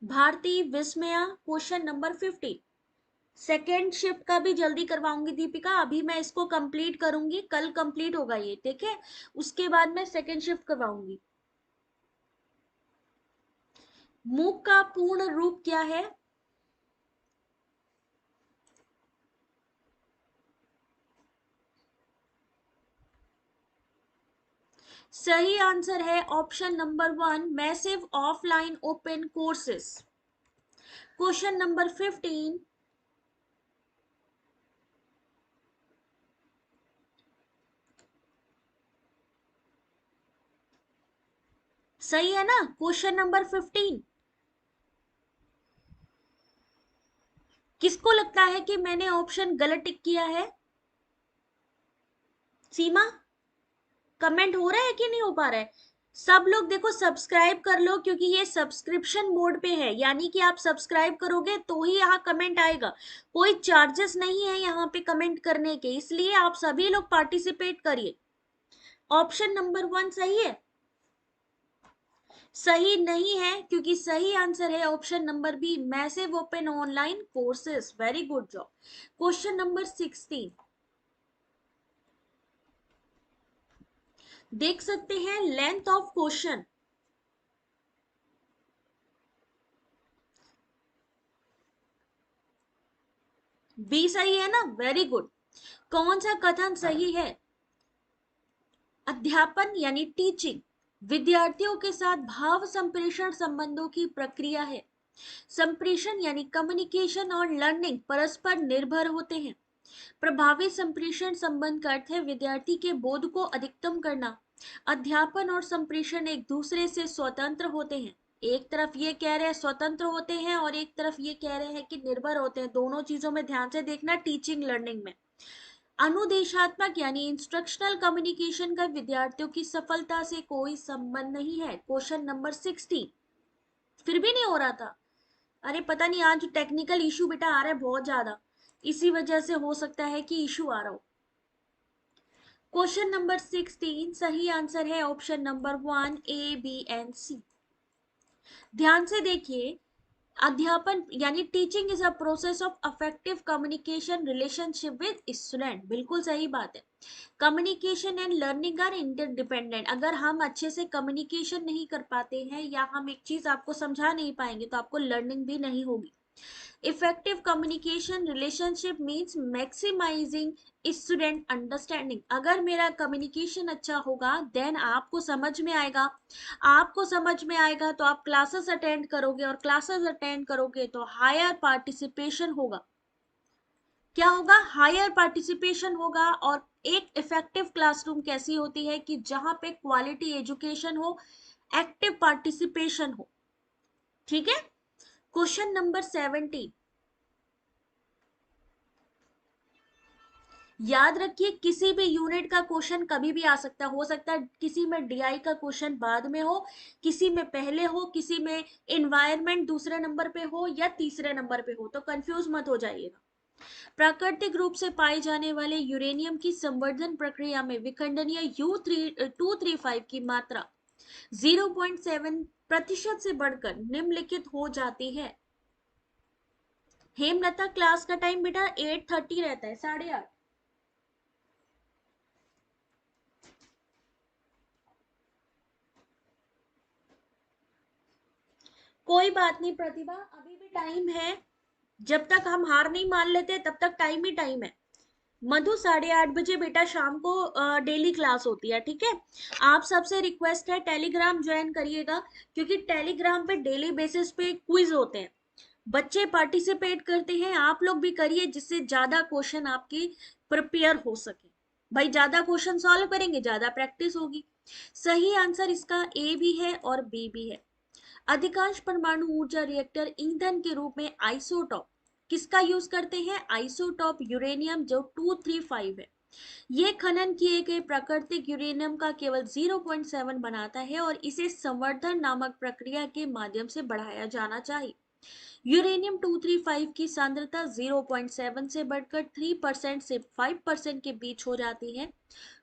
[SPEAKER 1] Bharti Vismaya, question number 15। Second shift का भी जल्दी करवाऊंगी दीपिका, अभी मैं इसको कंप्लीट करूंगी, कल कंप्लीट होगा ये, ठीक है। उसके बाद मैं सेकेंड शिफ्ट करवाऊंगी। मूक का पूर्ण रूप क्या है? सही आंसर है option number 1, massive offline open courses. Question number 15 सही है ना? क्वेश्चन नंबर 15 किसको लगता है कि मैंने ऑप्शन गलत टिक किया है? सीमा, कमेंट हो रहा है कि नहीं हो पा रहा है? सब लोग देखो सब्सक्राइब कर लो, क्योंकि ये सब्सक्रिप्शन मोड पे है, यानी कि आप सब्सक्राइब करोगे तो ही यहाँ कमेंट आएगा। कोई चार्जेस नहीं है यहाँ पे कमेंट करने के, इसलिए आप सभी लोग पार्टिसिपेट करिए। ऑप्शन नंबर 1 सही है? सही नहीं है, क्योंकि सही आंसर है option number B, massive open online courses. Very good job. Question number 16 देख सकते हैं, लेंथ ऑफ क्वेश्चन। बी सही है ना? Very good. कौन सा कथन सही है? अध्यापन यानी टीचिंग विद्यार्थियों के साथ भाव संप्रेषण संबंधों की प्रक्रिया है। संप्रेषण यानी कम्युनिकेशन और लर्निंग परस्पर निर्भर होते हैं। प्रभावी संप्रेषण संबंध का अर्थ है विद्यार्थी के बोध को अधिकतम करना। अध्यापन और संप्रेषण एक दूसरे से स्वतंत्र होते हैं। एक तरफ ये कह रहे हैं स्वतंत्र होते हैं और एक तरफ ये कह रहे हैं कि निर्भर होते हैं। दोनों चीजों में ध्यान से देखना टीचिंग लर्निंग में। अनुदेशात्मक यानी इंस्ट्रक्शनल कम्युनिकेशन का विद्यार्थियों की सफलता से कोई संबंध नहीं है। क्वेश्चन नंबर 60 फिर भी नहीं हो रहा था। अरे पता नहीं आज टेक्निकल इशू बेटा आ रहा है बहुत ज्यादा, इसी वजह से हो सकता है कि इशू आ रहा हो। क्वेश्चन नंबर 16 सही आंसर है option number 1, A B and C. ध्यान से देखिए, अध्यापन यानी teaching is a process of affective communication relationship with student. बिल्कुल सही बात है। Communication and learning are interdependent. अगर हम अच्छे से कम्युनिकेशन नहीं कर पाते हैं या हम एक चीज आपको समझा नहीं पाएंगे तो आपको लर्निंग भी नहीं होगी। Effective communication relationship means maximizing student understanding. अगर मेरा कम्युनिकेशन अच्छा होगा देन आपको समझ में आएगा। आपको समझ में आएगा तो आप क्लासेस अटेंड करोगे और क्लासेस अटेंड करोगे तो हायर पार्टिसिपेशन होगा। क्या होगा? हायर पार्टिसिपेशन होगा। और एक इफेक्टिव क्लासरूम कैसी होती है कि जहां पे क्वालिटी एजुकेशन हो, एक्टिव पार्टिसिपेशन हो। ठीक है। क्वेश्चन नंबर 17 याद रखिए, किसी भी यूनिट का क्वेश्चन कभी भी आ सकता है। हो सकता है किसी में डीआई का क्वेश्चन बाद में हो, किसी में पहले हो, किसी में एनवायरनमेंट दूसरे नंबर पे हो या तीसरे नंबर पे हो, तो कंफ्यूज मत हो जाइएगा। प्राकृतिक रूप से पाए जाने वाले यूरेनियम की संवर्धन प्रक्रिया में विखंडनीय U235 की मात्रा 0.7% से बढ़कर निम्नलिखित हो जाती है। हेमलता क्लास का टाइम बेटा 8:30 रहता है, 8:30। कोई बात नहीं प्रतिभा, अभी भी टाइम है। जब तक हम हार नहीं मान लेते तब तक टाइम ही टाइम है। मधु 8:30 बजे बेटा शाम को डेली क्लास होती है, ठीक है। आप सबसे रिक्वेस्ट है टेलीग्राम ज्वाइन करिएगा, क्योंकि टेलीग्राम पे डेली बेसिस पे क्विज होते हैं। बच्चे पार्टिसिपेट करते हैं, आप लोग भी करिए जिससे ज्यादा क्वेश्चन आपके प्रिपेयर हो सके। भाई ज्यादा क्वेश्चन सॉल्व करेंगे, ज्यादा प्रैक्टिस होगी। सही आंसर इसका ए भी है और बी भी है। अधिकांश परमाणु ऊर्जा रिएक्टर ईंधन के रूप में आइसोटॉप किसका यूज करते हैं? आइसोटॉप यूरेनियम जो 235 है। ये खनन किए गए प्राकृतिक यूरेनियम का केवल 0.7 बनाता है और इसे संवर्धन नामक प्रक्रिया के माध्यम से बढ़ाया जाना चाहिए। यूरेनियम 235 की सांद्रता 0.7 से बढ़कर 3% से 5% के बीच हो जाती है,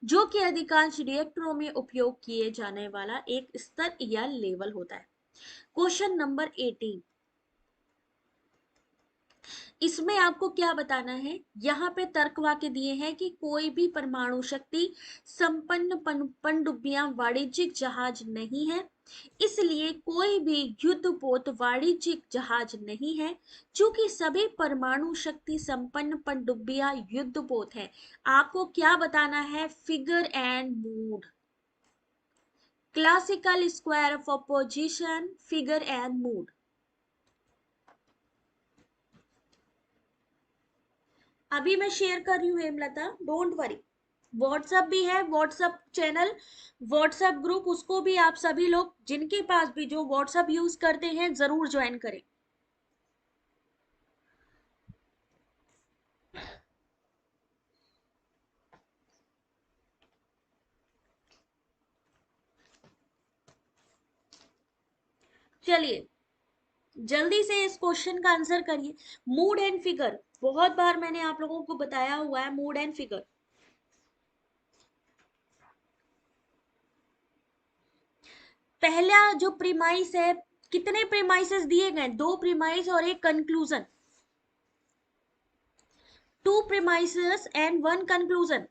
[SPEAKER 1] जो कि अधिकांश रिएक्टरों में उपयोग किए जाने वाला एक स्तर या लेवल होता है। क्वेश्चन नंबर 18, इसमें आपको क्या बताना है? यहाँ पे तर्क वाक्य दिए हैं कि कोई भी परमाणु शक्ति संपन्न पनडुब्बियां वाणिज्यिक जहाज नहीं है, इसलिए कोई भी युद्धपोत वाणिज्यिक जहाज नहीं है। चूंकि सभी परमाणु शक्ति संपन्न पनडुब्बियां युद्धपोत है, आपको क्या बताना है? Figure and mood, classical square of opposition, figure and mood. अभी मैं शेयर कर रही हूँ हेमलता, डोंट वरी। व्हाट्सएप भी है, व्हाट्सएप चैनल, व्हाट्सएप ग्रुप, उसको भी आप सभी लोग जिनके पास भी जो व्हाट्सएप यूज करते हैं जरूर ज्वाइन करें। चलिए जल्दी से इस क्वेश्चन का आंसर करिए। मूड एंड फिगर, बहुत बार मैंने आप लोगों को बताया हुआ है मूड एंड फिगर। पहला जो प्रीमाइस है, कितने प्रीमाइसेस दिए गए? 2 प्रीमाइस और एक कंक्लूजन। 2 premises and 1 conclusion.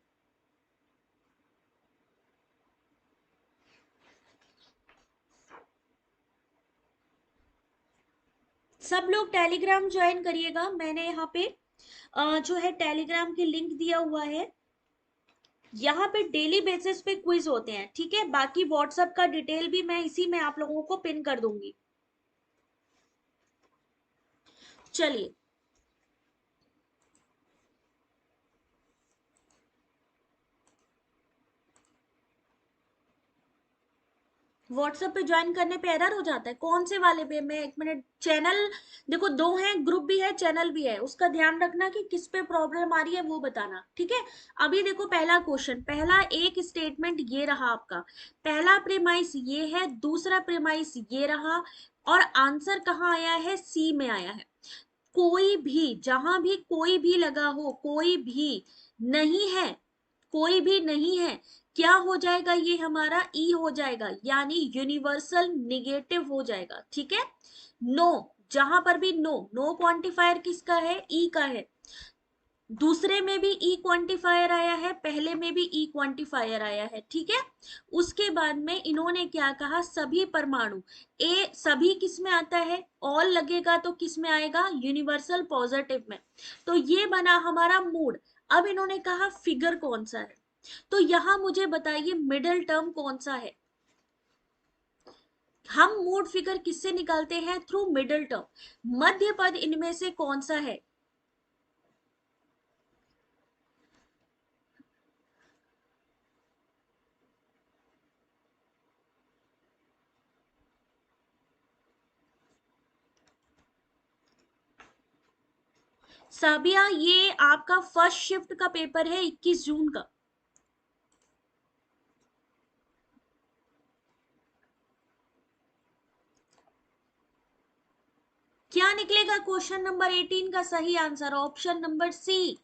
[SPEAKER 1] सब लोग टेलीग्राम ज्वाइन करिएगा, मैंने यहाँ पे जो है टेलीग्राम की लिंक दिया हुआ है। यहाँ पे डेली बेसिस पे क्विज होते हैं, ठीक है। बाकी व्हाट्सएप का डिटेल भी मैं इसी में आप लोगों को पिन कर दूंगी। चलिए व्हाट्सएप पे ज्वाइन करने पे एरर हो जाता है? कौन से वाले पे? मैं एक मिनट, चैनल देखो 2 हैं, ग्रुप भी है चैनल भी है, उसका ध्यान रखना कि किस पे प्रॉब्लम आ रही है वो बताना, ठीक है। अभी देखो पहला क्वेश्चन, पहला एक स्टेटमेंट ये रहा आपका, पहला प्रीमाइस ये है, दूसरा प्रीमाइस ये रहा, और आंसर कहाँ आया है? सी में आया है। कोई भी, जहां भी कोई भी लगा हो, कोई भी नहीं है, कोई भी नहीं है, क्या हो जाएगा? ये हमारा ई हो जाएगा, यानी यूनिवर्सल निगेटिव हो जाएगा, ठीक है। नो, जहां पर भी नो, नो क्वांटिफायर किसका है? ई का है। दूसरे में भी ई क्वांटिफायर आया है, पहले में भी ई क्वांटिफायर आया है, ठीक है। उसके बाद में इन्होंने क्या कहा? सभी परमाणु, ए सभी किस में आता है? ऑल लगेगा तो किस में आएगा? यूनिवर्सल पॉजिटिव में। तो ये बना हमारा मूड। अब इन्होंने कहा फिगर कौन सा है, तो यहां मुझे बताइए मिडिल टर्म कौन सा है? हम मूड फिगर किससे निकालते हैं? Through middle term. मध्य पद इनमें से कौन सा है? साबिया, ये आपका फर्स्ट शिफ्ट का पेपर है 21 जून का। क्या निकलेगा क्वेश्चन नंबर 18 का सही answer? Option number C,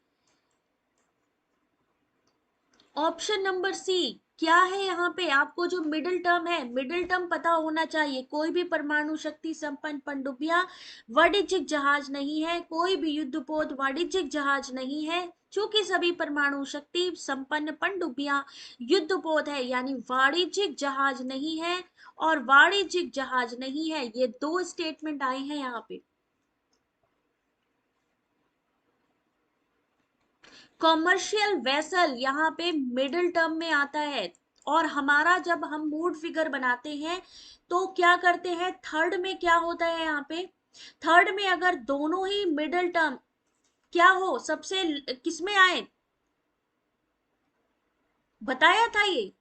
[SPEAKER 1] option number C. क्या है यहाँ पे? आपको जो मिडिल टर्म है, मिडिल टर्म पता होना चाहिए। कोई भी परमाणु शक्ति संपन्न पनडुब्बियां वाणिज्यिक जहाज नहीं है, कोई भी युद्धपोत वाणिज्यिक जहाज नहीं है। चूंकि सभी परमाणु शक्ति संपन्न पनडुब्बियां युद्धपोत है, यानी वाणिज्यिक जहाज नहीं है, और वाणिज्यिक जहाज नहीं है, ये 2 स्टेटमेंट आए हैं यहाँ पे। कॉमर्शियल वेसल यहाँ पे मिडिल टर्म में आता है, और हमारा जब हम मूड फिगर बनाते हैं तो क्या करते हैं? थर्ड में क्या होता है यहाँ पे? थर्ड में अगर दोनों ही मिडिल टर्म क्या हो, सबसे किसमें आए, बताया था ये।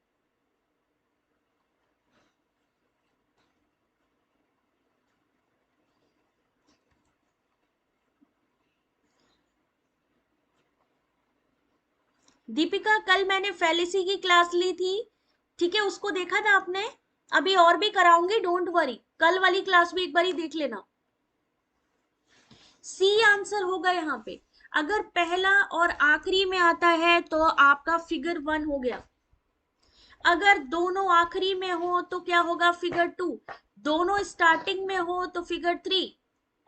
[SPEAKER 1] दीपिका कल मैंने फेलिसी की क्लास ली थी, ठीक है, उसको देखा था आपने? अभी और भी कराऊंगी, डोंट वरी, कल वाली क्लास भी एक बार देख लेना। सी आंसर होगा यहाँ पे। अगर पहला और आखिरी में आता है तो आपका फिगर 1 हो गया, अगर दोनों आखिरी में हो तो क्या होगा, फिगर 2, दोनों स्टार्टिंग में हो तो फिगर 3,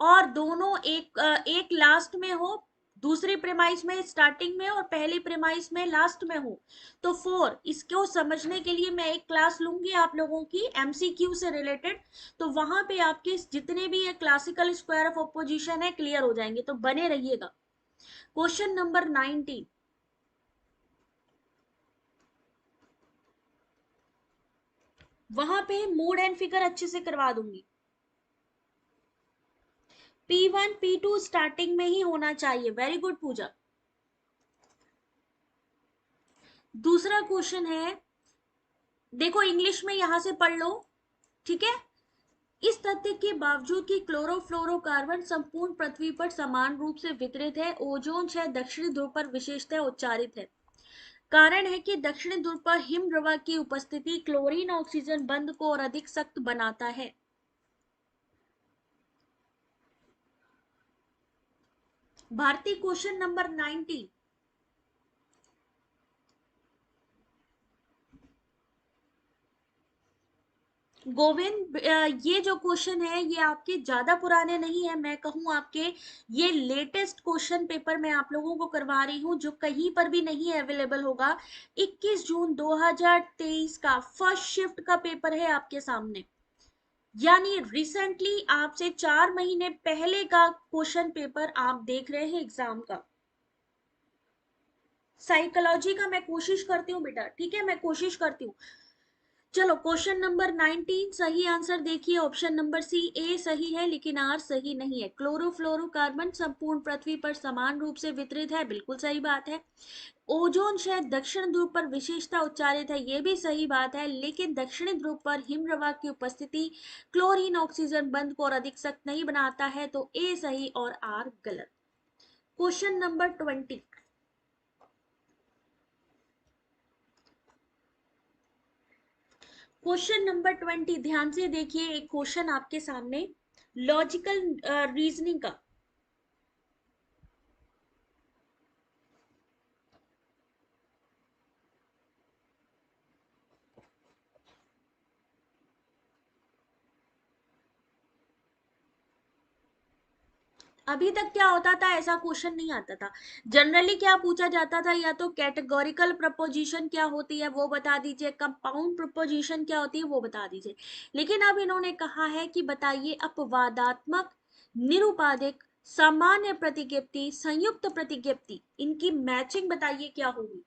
[SPEAKER 1] और दोनों एक लास्ट में हो, दूसरी प्रेमाइस में स्टार्टिंग में और पहली प्रेमाइस में लास्ट में हो तो 4। इसको समझने के लिए मैं एक क्लास लूंगी आप लोगों की एमसीक्यू से रिलेटेड, तो वहां पे आपके जितने भी ये क्लासिकल स्क्वायर ऑफ ऑपोजिशन है क्लियर हो जाएंगे, तो बने रहिएगा। क्वेश्चन नंबर 19, वहां पे मूड एंड फिगर अच्छे से करवा दूंगी। P1 P2 स्टार्टिंग में ही होना चाहिए, वेरी गुड पूजा। दूसरा क्वेश्चन है, देखो इंग्लिश में यहां से पढ़ लो, ठीक है। इस तथ्य के बावजूद कि क्लोरोफ्लोरोकार्बन संपूर्ण पृथ्वी पर समान रूप से वितरित है, ओजोन क्षय दक्षिणी ध्रुव पर विशेषतः उच्चारित है। कारण है कि दक्षिणी ध्रुव पर हिमद्रवा की उपस्थिति क्लोरीन ऑक्सीजन बंध को और अधिक सख्त बनाता है। भारतीय क्वेश्चन नंबर 19, गोविंद ये जो क्वेश्चन है ये आपके ज्यादा पुराने नहीं है, मैं कहूँ आपके ये लेटेस्ट क्वेश्चन पेपर मैं आप लोगों को करवा रही हूँ, जो कहीं पर भी नहीं अवेलेबल होगा। 21 जून 2023 का फर्स्ट शिफ्ट का पेपर है आपके सामने, यानी रिसेंटली आपसे 4 महीने पहले का क्वेश्चन पेपर आप देख रहे हैं एग्जाम का। साइकोलॉजी का मैं कोशिश करती हूँ बेटा, ठीक है, मैं कोशिश करती हूँ। चलो क्वेश्चन नंबर 19 सही आंसर देखिए, ऑप्शन नंबर सी, ए सही है लेकिन आर सही नहीं है। क्लोरोफ्लोरोकार्बन संपूर्ण पृथ्वी पर समान रूप से वितरित है, बिल्कुल सही बात है। ओजोन शायद दक्षिण ध्रुव पर विशेषता उच्चारित है, ये भी सही बात है, लेकिन दक्षिणी ध्रुव पर हिमप्रवाह की उपस्थिति क्लोरीन ऑक्सीजन बंध को और अधिक सख्त नहीं बनाता है, तो ए सही और आर गलत। क्वेश्चन नंबर 20, क्वेश्चन नंबर 20 ध्यान से देखिए, एक क्वेश्चन आपके सामने लॉजिकल रीजनिंग का। अभी तक क्या होता था, ऐसा क्वेश्चन नहीं आता था। जनरली क्या पूछा जाता था, या तो कैटेगोरिकल प्रपोजिशन क्या होती है वो बता दीजिए, कंपाउंड प्रपोजिशन क्या होती है वो बता दीजिए, लेकिन अब इन्होंने कहा है कि बताइए अपवादात्मक, निरुपाधिक, सामान्य प्रतिज्ञप्ति, संयुक्त प्रतिज्ञप्ति, इनकी मैचिंग बताइए क्या होगी।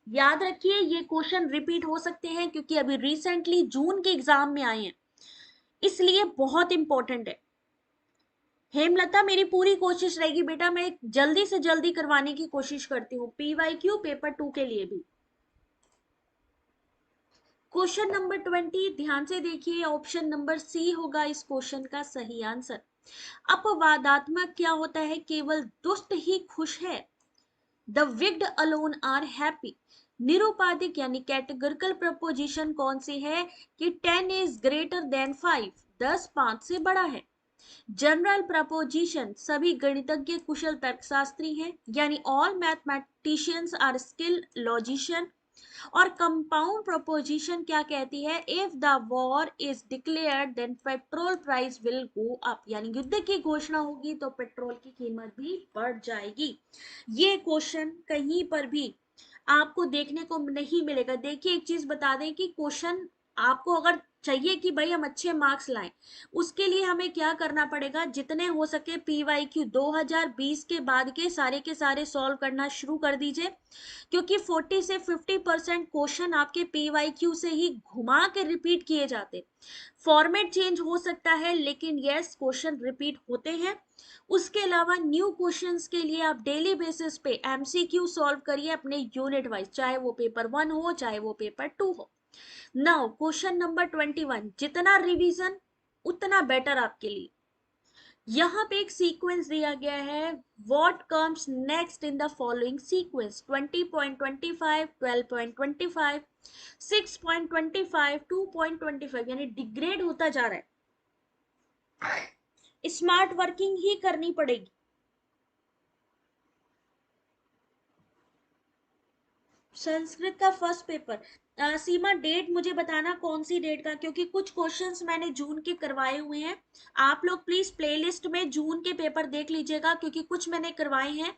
[SPEAKER 1] याद रखिए ये क्वेश्चन रिपीट हो सकते हैं क्योंकि अभी रिसेंटली जून के एग्जाम में आए हैं, इसलिए बहुत इंपॉर्टेंट है। हेमलता मेरी पूरी कोशिश रहेगी बेटा, मैं जल्दी से जल्दी करवाने की कोशिश करती हूँ पीवाईक्यू पेपर 2 के लिए भी। क्वेश्चन नंबर 20 ध्यान से देखिए, ऑप्शन नंबर सी होगा इस क्वेश्चन का सही आंसर। अपवादात्मक क्या होता है, केवल दुष्ट ही खुश है, the wicked alone are happy. निरुपाधिक यानी कैटेगोरिकल प्रपोजिशन कौन सी है कि 10 इज ग्रेटर देन 5, 10 5 से बड़ा है। जनरल प्रपोजिशन सभी गणितज्ञ कुशल तर्कशास्त्री हैं, यानी all mathematicians are skilled logician. और कंपाउंड प्रपोजिशन क्या कहती है, if the war is declared then petrol price will go up, यानी युद्ध की घोषणा होगी तो पेट्रोल की कीमत भी बढ़ जाएगी। ये क्वेश्चन कहीं पर भी आपको देखने को नहीं मिलेगा। देखिए एक चीज बता दें कि क्वेश्चन आपको अगर चाहिए कि भाई हम अच्छे मार्क्स लाएं, उसके लिए हमें क्या करना पड़ेगा, जितने हो सके PYQ 2020 के बाद के सारे सॉल्व करना शुरू कर दीजिए, क्योंकि 40 से 50% क्वेश्चन आपके PYQ से ही घुमा के रिपीट किए जाते। फॉर्मेट चेंज हो सकता है लेकिन यस क्वेश्चन रिपीट होते हैं। उसके अलावा न्यू क्वेश्चंस के लिए आप डेली बेसिस पे MCQ सॉल्व करिए अपने यूनिट वाइज, चाहे वो पेपर 1 हो चाहे वो पेपर 2 हो। नाउ क्वेश्चन नंबर 21, जितना रिवीजन उतना बेटर आपके लिए। यहां पे एक सीक्वेंस दिया गया है, what comes next in the following sequence, 20.25, 12.25, 6.25, 2.25, यानी डिग्रेड होता जा रहा है, स्मार्ट वर्किंग ही करनी पड़ेगी। संस्कृत का फर्स्ट पेपर, सीमा डेट मुझे बताना कौन सी डेट का, क्योंकि कुछ क्वेश्चंस मैंने जून के करवाए हुए हैं। आप लोग प्लीज प्लेलिस्ट में जून के पेपर देख लीजिएगा, क्योंकि कुछ मैंने करवाए हैं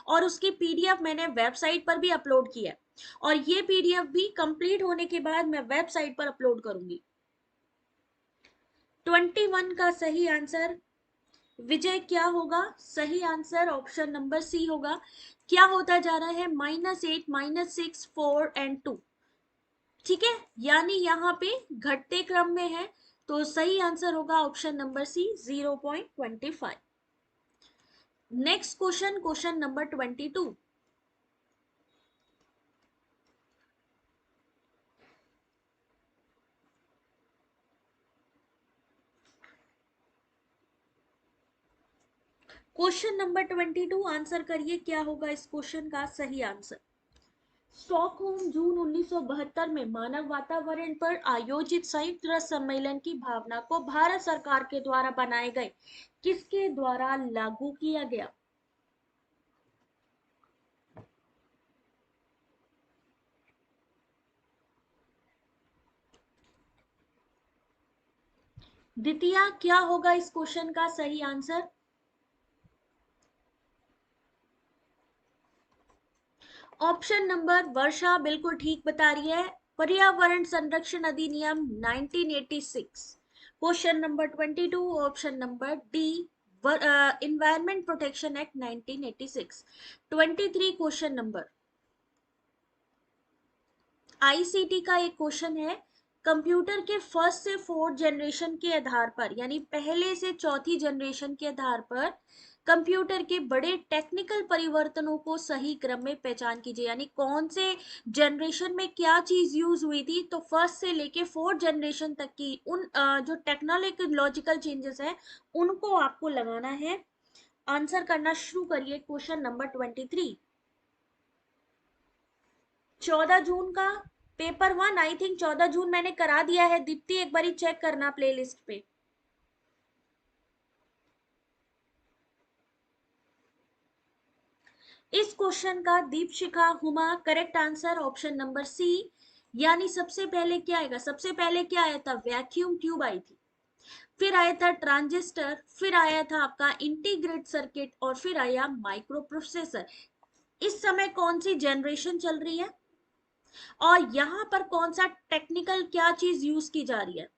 [SPEAKER 1] और उसकी PDF मैंने वेबसाइट पर भी अपलोड किया है, और ये PDF भी कंप्लीट होने के बाद मैं वेबसाइट पर अपलोड करूंगी। 21 का सही आंसर विजय क्या होगा, सही आंसर ऑप्शन नंबर सी होगा। क्या होता जा रहा है, -8, -6, 4 एंड 2, ठीक है, यानी यहाँ पे घटते क्रम में है, तो सही आंसर होगा option number C 0.25। Next question, question number 22, question number 22 answer करिए, क्या होगा इस क्वेश्चन का सही आंसर। स्टॉकहोम जून 1972 में मानव वातावरण पर आयोजित संयुक्त राष्ट्र सम्मेलन की भावना को भारत सरकार के द्वारा बनाए गए किसके द्वारा लागू किया गया। द्वितीय क्या होगा इस क्वेश्चन का सही आंसर। ऑप्शन नंबर वर्षा बिल्कुल ठीक बता रही है, पर्यावरण संरक्षण अधिनियम 1986। Question number 22 option number D, environment protection act 1986। 23 question number ICT का एक क्वेश्चन है, कंप्यूटर के फर्स्ट से फोर्थ जनरेशन के आधार पर, यानी पहले से चौथी जनरेशन के आधार पर कंप्यूटर के बड़े टेक्निकल परिवर्तनों को सही क्रम में पहचान कीजिए, यानी कौन से जनरेशन में क्या चीज यूज हुई थी, तो फर्स्ट से लेके फोर्थ जनरेशन तक की उन जो टेक्नोलॉजिकल चेंजेस है उनको आपको लगाना है। आंसर करना शुरू करिए क्वेश्चन नंबर 23। 14 जून का पेपर 1, आई थिंक 14 जून मैंने करा दिया है, दीप्ति एक बारी चेक करना प्लेलिस्ट पे। इस क्वेश्चन का Deepshikha Huma correct answer option number C, यानी सबसे पहले क्या आएगा, सबसे पहले क्या आया था, वैक्यूम ट्यूब आई थी, फिर आया था ट्रांजिस्टर, फिर आया था आपका इंटीग्रेट सर्किट, और फिर आया माइक्रो प्रोसेसर। इस समय कौन सी जनरेशन चल रही है और यहां पर कौन सा टेक्निकल क्या चीज यूज की जा रही है।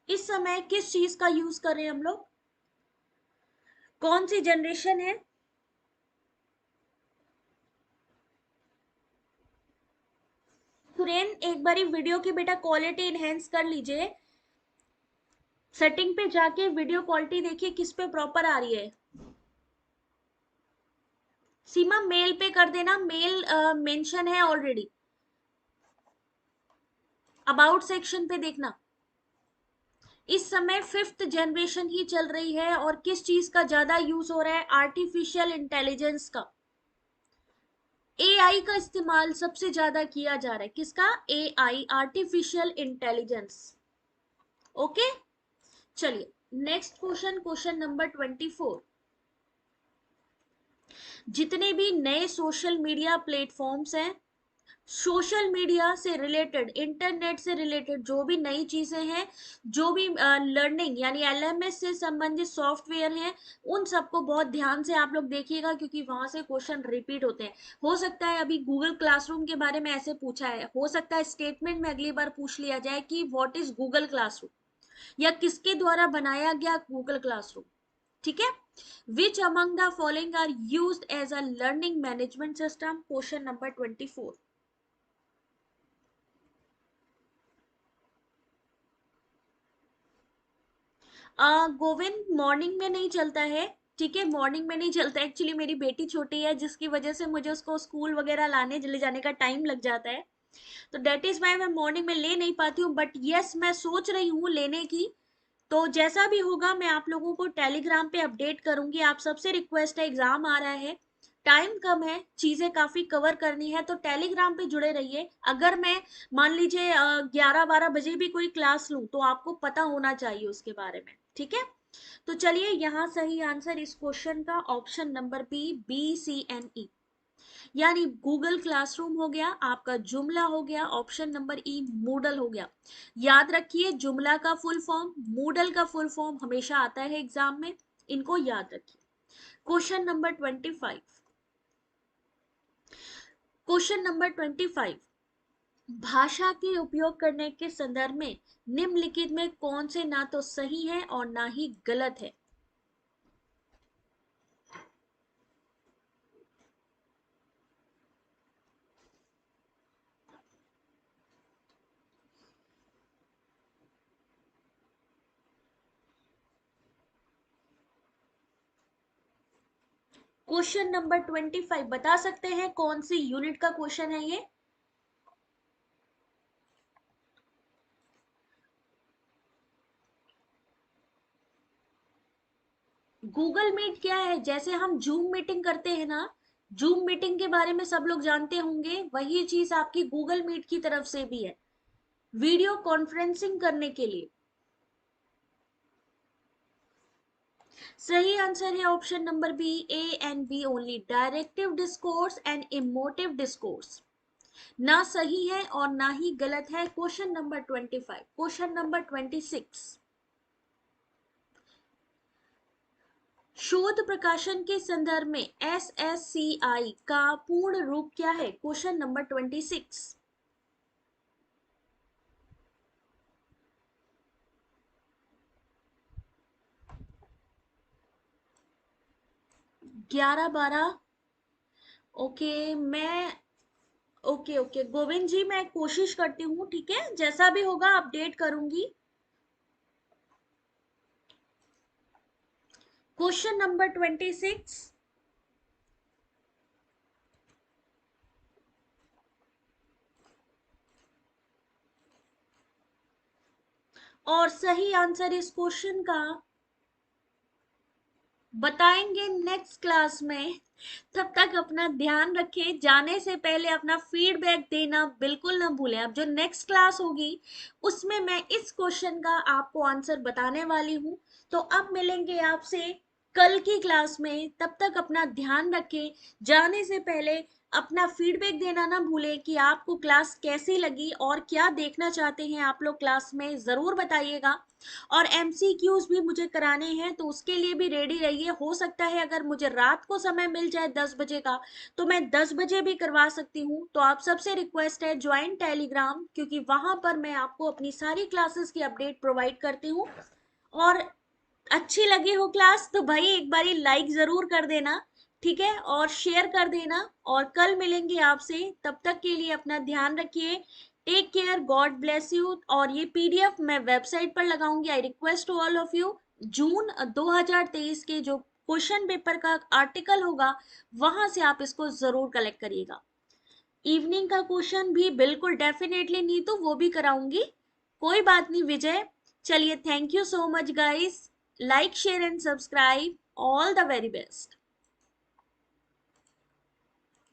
[SPEAKER 1] इस समय किस चीज का यूज कर रहे हैं हम लोग, कौन सी जनरेशन है। सुरेन एक बारी वीडियो की बेटा क्वालिटी इनहेंस कर लीजिए, सेटिंग पे जाके वीडियो क्वालिटी देखिए किस पे प्रॉपर आ रही है। सीमा मेल पे कर देना, मेल मेंशन है ऑलरेडी, अबाउट सेक्शन पे देखना। इस समय फिफ्थ जनरेशन ही चल रही है और किस चीज का ज्यादा यूज हो रहा है, आर्टिफिशियल इंटेलिजेंस का, AI का इस्तेमाल सबसे ज्यादा किया जा रहा है, किसका, AI, आर्टिफिशियल इंटेलिजेंस। ओके, चलिए नेक्स्ट क्वेश्चन, क्वेश्चन नंबर 24, जितने भी नए सोशल मीडिया प्लेटफॉर्म्स हैं सोशल मीडिया से रिलेटेड, इंटरनेट से रिलेटेड जो भी नई चीजें हैं, जो भी लर्निंग यानी एलएमएस से संबंधित सॉफ्टवेयर हैं, उन सबको बहुत ध्यान से आप लोग देखिएगा, क्योंकि वहां से क्वेश्चन रिपीट होते हैं। हो सकता है अभी गूगल क्लासरूम के बारे में ऐसे पूछा है, हो सकता है स्टेटमेंट में अगली बार पूछ लिया जाए कि व्हाट इज गूगल क्लासरूम, या किसके द्वारा बनाया गया गूगल क्लासरूम। ठीक है। Which among the following are used as a learning management system, question number 24। Govind morning में नहीं चलता है। ठीक है, मॉर्निंग में नहीं चलता। एक्चुअली मेरी बेटी छोटी है, जिसकी वजह से मुझे उसको स्कूल वगैरह लाने ले जाने का टाइम लग जाता है, तो डेट इज वाई मैं मॉर्निंग में ले नहीं पाती हूँ, बट यस मैं सोच रही हूँ लेने की। तो जैसा भी होगा मैं आप लोगों को टेलीग्राम पे अपडेट करूंगी। आप सबसे रिक्वेस्ट है, एग्जाम आ रहा है, टाइम कम है, चीजें काफी कवर करनी है, तो टेलीग्राम पे जुड़े रहिए। अगर मैं मान लीजिए 11-12 बजे भी कोई क्लास लूं, तो आपको पता होना चाहिए उसके बारे में। ठीक है। तो चलिए, यहाँ सही आंसर इस क्वेश्चन का ऑप्शन नंबर BCNE, यानी गूगल क्लासरूम हो गया, आपका जुमला हो गया, ऑप्शन नंबर ई मूडल हो गया। याद रखिए, जुमला का फुल फॉर्म, मूडल का फुल फॉर्म हमेशा आता है एग्जाम में, इनको याद रखिए। Question number 25। क्वेश्चन नंबर 25, भाषा के उपयोग करने के संदर्भ में निम्नलिखित में कौन से ना तो सही है और ना ही गलत है। क्वेश्चन नंबर 25 बता सकते हैं कौन सी यूनिट का क्वेश्चन है ये? गूगल मीट क्या है? जैसे हम जूम मीटिंग करते हैं ना, जूम मीटिंग के बारे में सब लोग जानते होंगे, वही चीज आपकी गूगल मीट की तरफ से भी है, वीडियो कॉन्फ्रेंसिंग करने के लिए। सही आंसर है option number B, A and B only, directive discourse and emotive discourse. ना सही है और ना ही गलत है। Question number 25। क्वेश्चन नंबर 26, शोध प्रकाशन के संदर्भ में SSCI का पूर्ण रूप क्या है? Question number 26। 11-12। ओके मैं, ओके ओके गोविंद जी, मैं कोशिश करती हूँ, ठीक है, जैसा भी होगा अपडेट करूंगी। क्वेश्चन नंबर 26, और सही आंसर इस क्वेश्चन का बताएंगे नेक्स्ट क्लास में। तब तक अपना ध्यान रखें, जाने से पहले अपना फीडबैक देना बिल्कुल ना भूलें। अब जो नेक्स्ट क्लास होगी उसमें मैं इस क्वेश्चन का आपको आंसर बताने वाली हूँ। तो अब मिलेंगे आपसे कल की क्लास में, तब तक अपना ध्यान रखें। जाने से पहले अपना फीडबैक देना ना भूलें कि आपको क्लास कैसी लगी और क्या देखना चाहते हैं आप लोग क्लास में, जरूर बताइएगा। और MCQs भी मुझे कराने हैं, तो उसके लिए भी रेडी रहिए। हो सकता है अगर मुझे रात को समय मिल जाए 10 बजे का, तो मैं 10 बजे भी करवा सकती हूँ। तो आप सबसे रिक्वेस्ट है, ज्वाइन टेलीग्राम, क्योंकि वहां पर मैं आपको अपनी सारी क्लासेस की अपडेट प्रोवाइड करती हूँ। और अच्छी लगी हो क्लास तो भाई एक बारी लाइक जरूर कर देना, ठीक है, और शेयर कर देना। और कल मिलेंगे आपसे, तब तक के लिए अपना ध्यान रखिए। Take care, God bless you. और ये PDF मैं वेबसाइट पर लगाऊंगी। I request to all of you, June 2023 के जो क्वेश्चन पेपर का आर्टिकल होगा, वहां से आप इसको जरूर कलेक्ट करिएगा। इवनिंग का क्वेश्चन भी बिल्कुल डेफिनेटली नहीं तो वो भी कराऊंगी, कोई बात नहीं विजय। चलिए, thank you so much guys, like share and subscribe, all the very best.